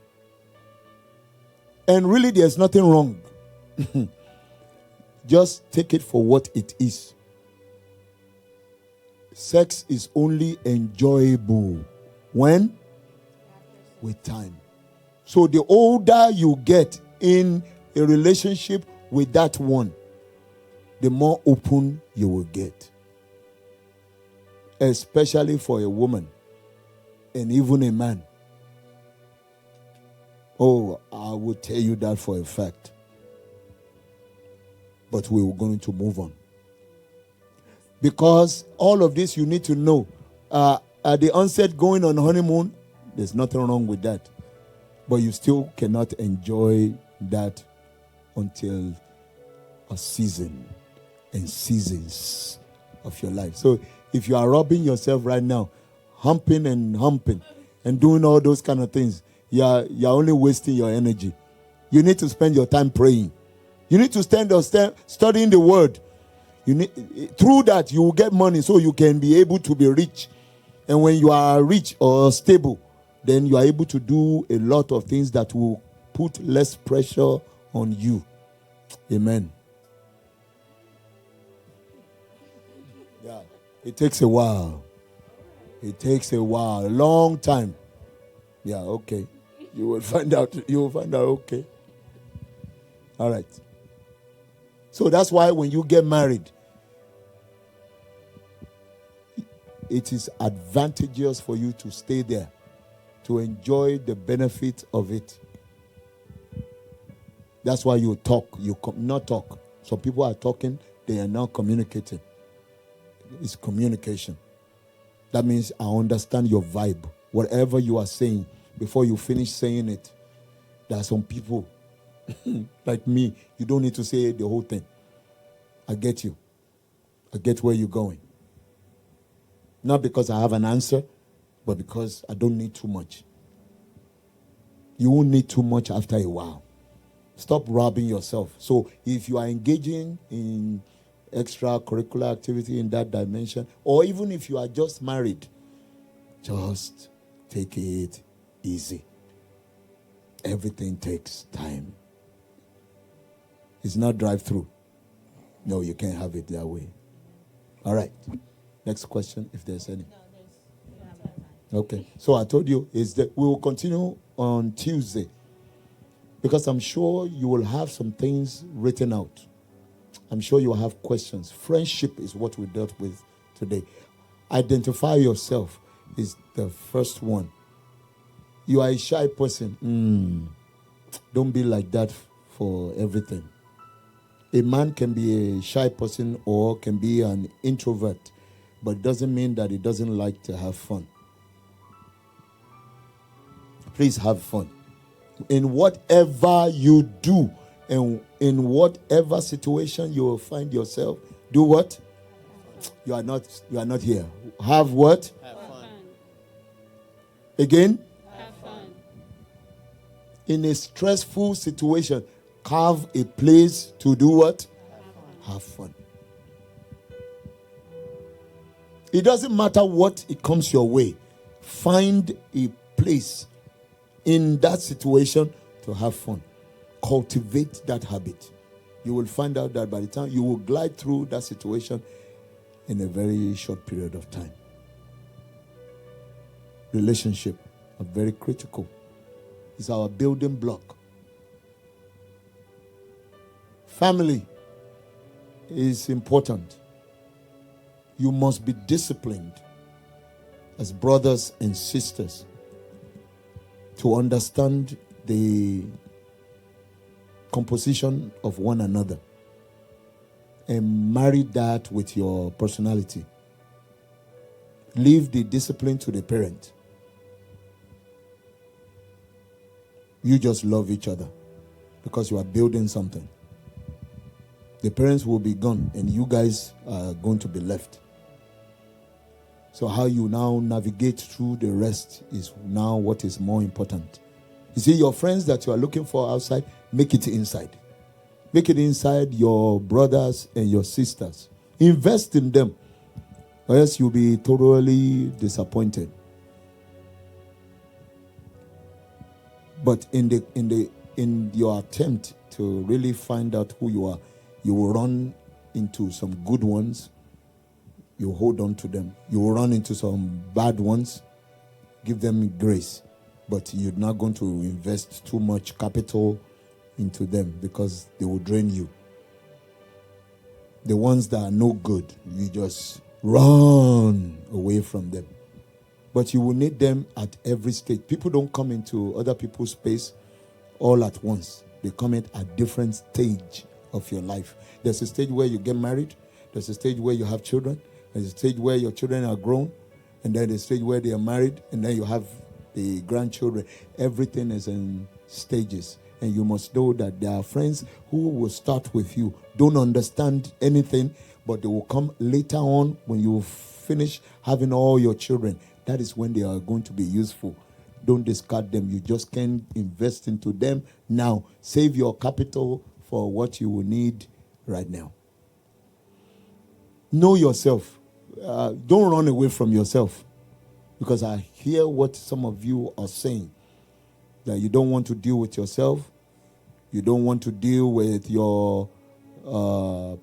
And really, there's nothing wrong. Just take it for what it is. Sex is only enjoyable when? With time. So the older you get in a relationship with that one, the more open you will get. Especially for a woman and even a man. Oh, I will tell you that for a fact. But we're going to move on. Because all of this you need to know. At the onset, going on honeymoon, there's nothing wrong with that. But you still cannot enjoy that until a season and seasons of your life. So if you are robbing yourself right now, humping and doing all those kind of things, you're only wasting your energy. You need to spend your time praying. You need to studying the word. Through that, you will get money so you can be able to be rich. And when you are rich or stable, then you are able to do a lot of things that will put less pressure on you. Amen. Yeah, it takes a while. It takes a while, a long time. Yeah, okay. You will find out. Okay. All right. So that's why when you get married, it is advantageous for you to stay there, to enjoy the benefit of it. That's why you talk. Not talk. Some people are talking, they are not communicating. is communication. That means I understand your vibe. Whatever you are saying, before you finish saying it, there are some people like me, you don't need to say the whole thing. I get you. I get where you're going. Not because I have an answer, but because I don't need too much. You won't need too much after a while. Stop robbing yourself. So if you are engaging in extracurricular activity in that dimension, or even if you are just married, just take it easy. Everything takes time. It's not drive-through. No, you can't have it that way. All right. Next question, if there's any. Okay. So I told you is that we will continue on Tuesday, because I'm sure you will have some things written out. I'm sure you will have questions. Friendship is what we dealt with today. Identify yourself is the first one. You are a shy person. Don't be like that for everything. A man can be a shy person or can be an introvert, but it doesn't mean that he doesn't like to have fun. Please have fun. In whatever you do and in whatever situation you will find yourself, do what? You are not here. Have what? Have fun. Again? Have fun. In a stressful situation, carve a place to do what? Have fun. It doesn't matter what it comes your way. Find a place in that situation to have fun. Cultivate that habit. You will find out that by the time you will glide through that situation in a very short period of time. Relationship are very critical. It's our building block. Family is important. You must be disciplined as brothers and sisters to understand the composition of one another and marry that with your personality. Leave the discipline to the parent. You just love each other because you are building something. The parents will be gone and you guys are going to be left. So how you now navigate through the rest is now what is more important. You see, your friends that you are looking for outside, make it inside. Make it inside your brothers and your sisters. Invest in them, or else you'll be totally disappointed. But in your attempt to really find out who you are, you will run into some good ones. You hold on to them. You will run into some bad ones. Give them grace. But you're not going to invest too much capital into them because they will drain you. The ones that are no good, you just run away from them. But you will need them at every stage. People don't come into other people's space all at once. They come in at different stage of your life. There's a stage where you get married. There's a stage where you have children. There's a stage where your children are grown. And then there's a stage where they are married. And then you have the grandchildren. Everything is in stages. And you must know that there are friends who will start with you, don't understand anything, but they will come later on when you finish having all your children. That is when they are going to be useful. Don't discard them. You just can't invest into them now. Save your capital for what you will need right now. Know yourself. Don't run away from yourself. Because I hear what some of you are saying. That you don't want to deal with yourself. You don't want to deal with your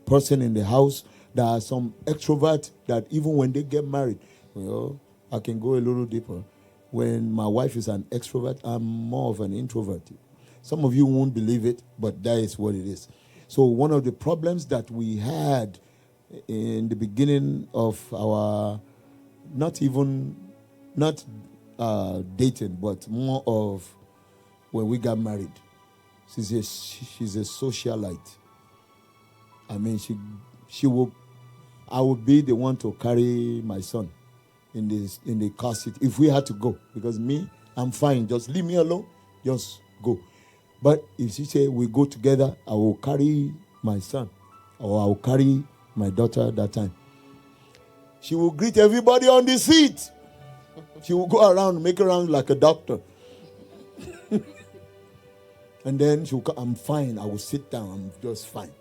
person in the house. There are some extroverts that even when they get married, well, I can go a little deeper. When my wife is an extrovert, I'm more of an introvert. Some of you won't believe it, but that is what it is. So one of the problems that we had in the beginning of our, not dating, but more of when we got married. She's a socialite. I mean, she will, I would be the one to carry my son in the car seat if we had to go. Because me, I'm fine. Just leave me alone. Just go. But if she say we go together, I will carry my son, or I will carry my daughter at that time. She will greet everybody on the seat. She will go around, make around like a doctor. And then she will come, I'm fine. I will sit down. I'm just fine.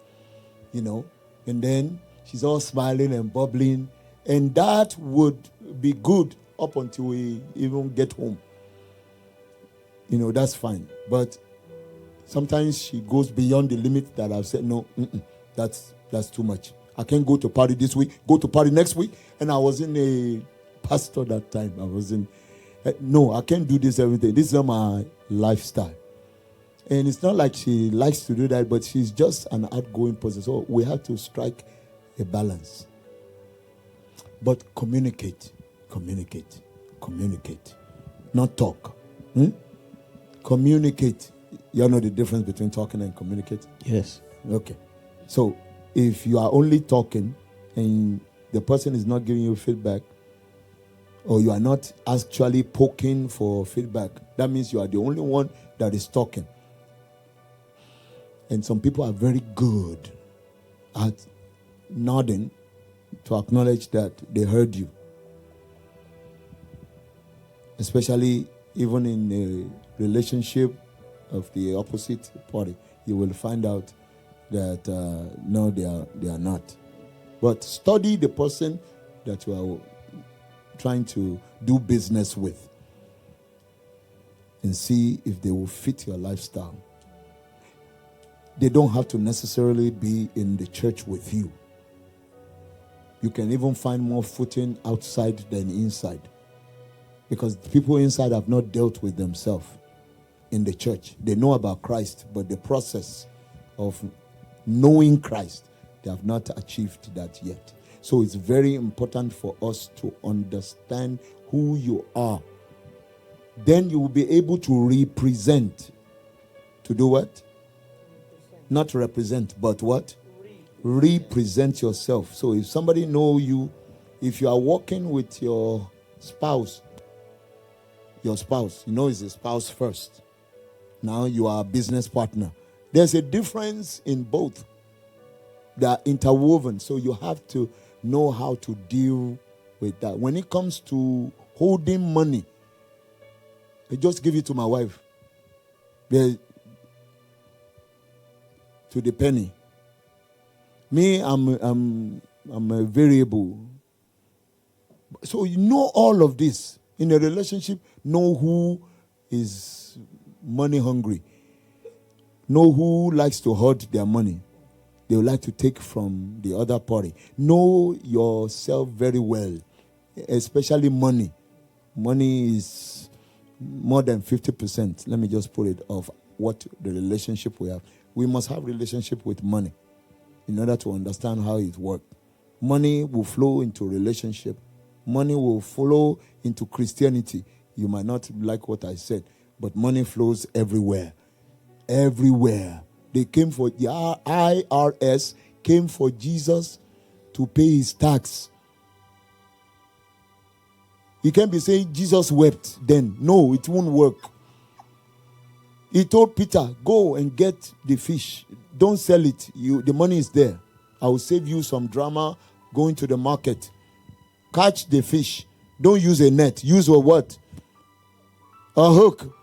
And then she's all smiling and bubbling. And that would be good up until we even get home. That's fine. But sometimes she goes beyond the limit that I've said, no, that's too much. I can't go to party this week, go to party next week. And I was in a pastor that time. No, I can't do this every day. This is not my lifestyle. And it's not like she likes to do that, but she's just an outgoing person. So we have to strike a balance. But communicate. Not talk. Communicate. You know the difference between talking and communicate? Yes. Okay. So if you are only talking and the person is not giving you feedback, or you are not actually poking for feedback, that means you are the only one that is talking. And some people are very good at nodding to acknowledge that they heard you. Especially even in a relationship of the opposite party, you will find out that no, they are not. But study the person that you are trying to do business with and see if they will fit your lifestyle. They don't have to necessarily be in the church with you. You can even find more footing outside than inside, because people inside have not dealt with themselves in the church. They know about Christ, but the process of knowing Christ, they have not achieved that yet. So it's very important for us to understand who you are. Then you will be able to represent. To do what? Not represent, but what? Represent yourself. So if somebody know you, if you are walking with your spouse is a spouse first. Now you are a business partner. There's a difference in both. They are interwoven, so you have to know how to deal with that. When it comes to holding money, I just give it to my wife. To the penny. Me, I'm a variable. So you know all of this. In a relationship, know who is money hungry. Know who likes to hoard their money. They would like to take from the other party. Know yourself very well, especially money. Money is more than 50%. Let me just put it of what the relationship we have. We must have relationship with money in order to understand how it works. Money will flow into relationship. Money will flow into Christianity. You might not like what I said, but money flows everywhere. Everywhere. They came for the IRS, came for Jesus to pay his tax. You can't be saying Jesus wept then. No, it won't work. He told Peter, go and get the fish. Don't sell it. The money is there. I will save you some drama going to the market. Catch the fish. Don't use a net. Use a what? A hook.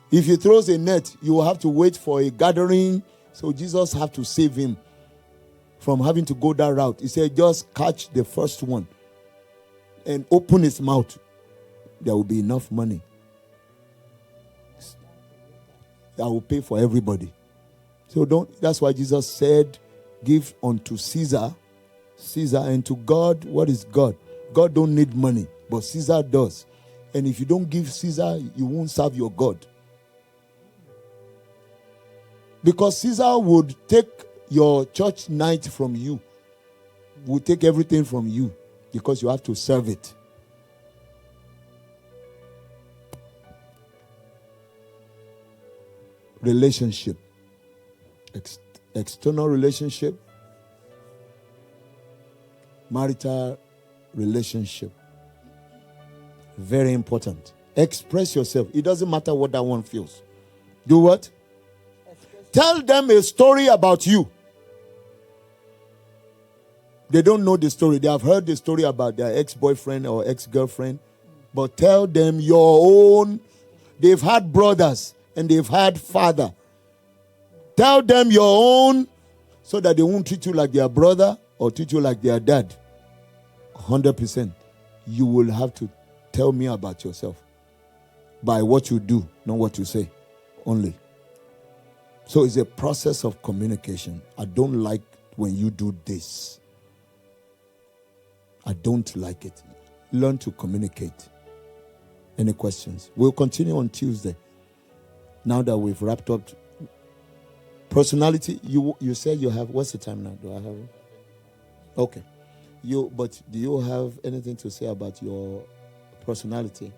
If he throws a net, you will have to wait for a gathering. So Jesus had to save him from having to go that route. He said, just catch the first one and open his mouth. There will be enough money. I will pay for everybody. So that's why Jesus said, give unto Caesar, and to God, what is God? God don't need money, but Caesar does. And if you don't give Caesar, you won't serve your God. Because Caesar would take your church night from you, would take everything from you, because you have to serve it. Relationship. External relationship. marital relationship. Very important. Express yourself. It doesn't matter what that one feels. Do what? Tell them a story about you. They don't know the story. They have heard the story about their ex-boyfriend or ex-girlfriend. But tell them your own. They've had brothers and they've had father. Tell them your own so that they won't treat you like their brother or treat you like their dad. 100%. You will have to tell me about yourself by what you do, not what you say only. So it's a process of communication. I don't like when you do this. I don't like it. Learn to communicate. Any questions? We'll continue on Tuesday. Now that we've wrapped up personality, you said you have, what's the time now? Do I have it? Okay. But do you have anything to say about your personality?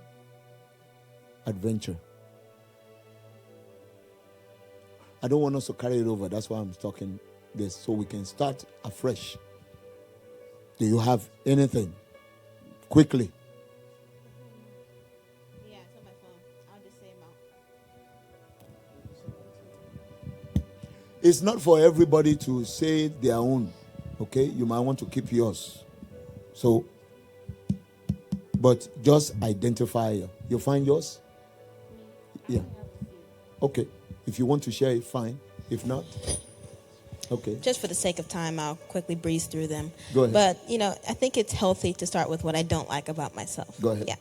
Adventure. I don't want us to carry it over. That's why I'm talking this, so we can start afresh. Do you have anything? Quickly. Yeah, it's on my phone. I'll just say them out. It's not for everybody to say their own. Okay? You might want to keep yours. So, but just identify. You find yours? Yeah. Okay. If you want to share it, fine. If not, okay. Just for the sake of time, I'll quickly breeze through them. Go ahead. But, I think it's healthy to start with what I don't like about myself. Go ahead. Yeah.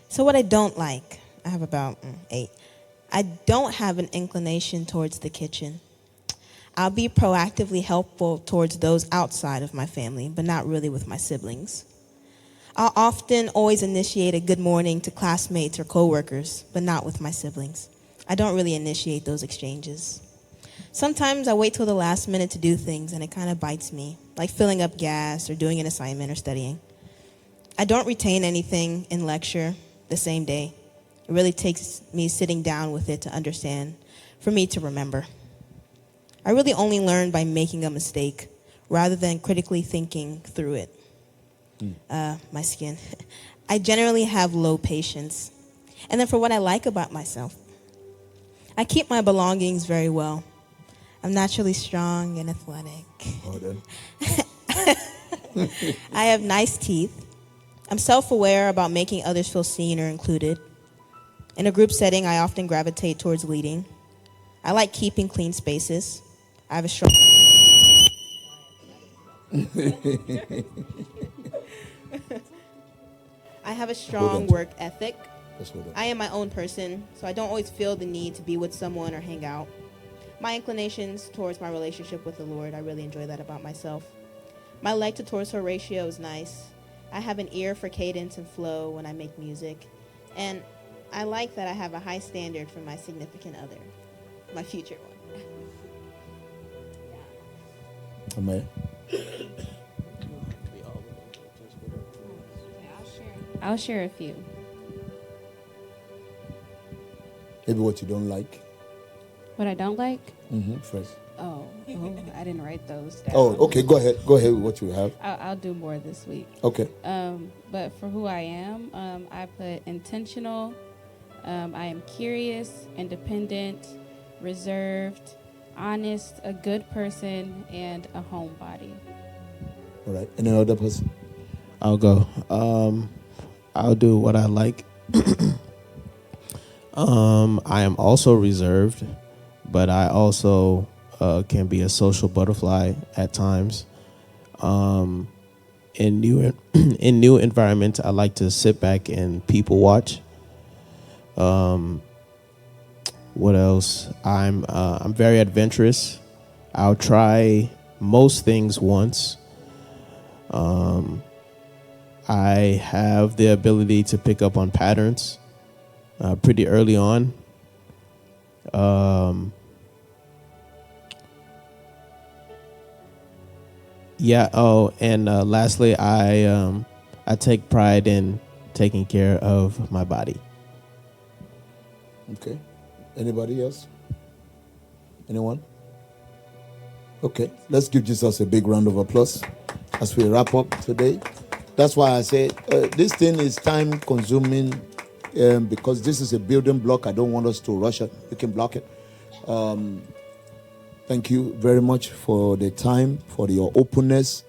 So what I don't like, I have about 8. I don't have an inclination towards the kitchen. I'll be proactively helpful towards those outside of my family, but not really with my siblings. I'll often always initiate a good morning to classmates or coworkers, but not with my siblings. I don't really initiate those exchanges. Sometimes I wait till the last minute to do things, and it kind of bites me, like filling up gas or doing an assignment or studying. I don't retain anything in lecture the same day. It really takes me sitting down with it to understand, for me to remember. I really only learn by making a mistake rather than critically thinking through it. My skin. I generally have low patience. And then for what I like about myself, I keep my belongings very well. I'm naturally strong and athletic. I have nice teeth. I'm self-aware about making others feel seen or included. In a group setting, I often gravitate towards leading. I like keeping clean spaces. I have a strong... I have a strong work ethic. I am my own person, so I don't always feel the need to be with someone or hang out. My inclinations towards my relationship with the Lord, I really enjoy that about myself. My leg to torso ratio is nice. I have an ear for cadence and flow when I make music. And I like that I have a high standard for my significant other, my future one. Amen. I'll share a few. Maybe what you don't like. What I don't like? First. Oh, I didn't write those down. Oh, okay. Go ahead. Go ahead with what you have. I'll do more this week. Okay. But for who I am, I put intentional. I am curious, independent, reserved, honest, a good person, and a homebody. All right. Any other person? I'll go. I'll do what I like. I am also reserved, but I also can be a social butterfly at times. In new environments, I like to sit back and people watch. What else? I'm very adventurous. I'll try most things once. I have the ability to pick up on patterns pretty early on. Yeah. Oh, and lastly, I take pride in taking care of my body. Okay. Anybody else? Anyone? Okay. Let's give Jesus a big round of applause. as we wrap up today. That's why I say this thing is time consuming because this is a building block. I don't want us to rush it. You can block it. Thank you very much for the time, for your openness.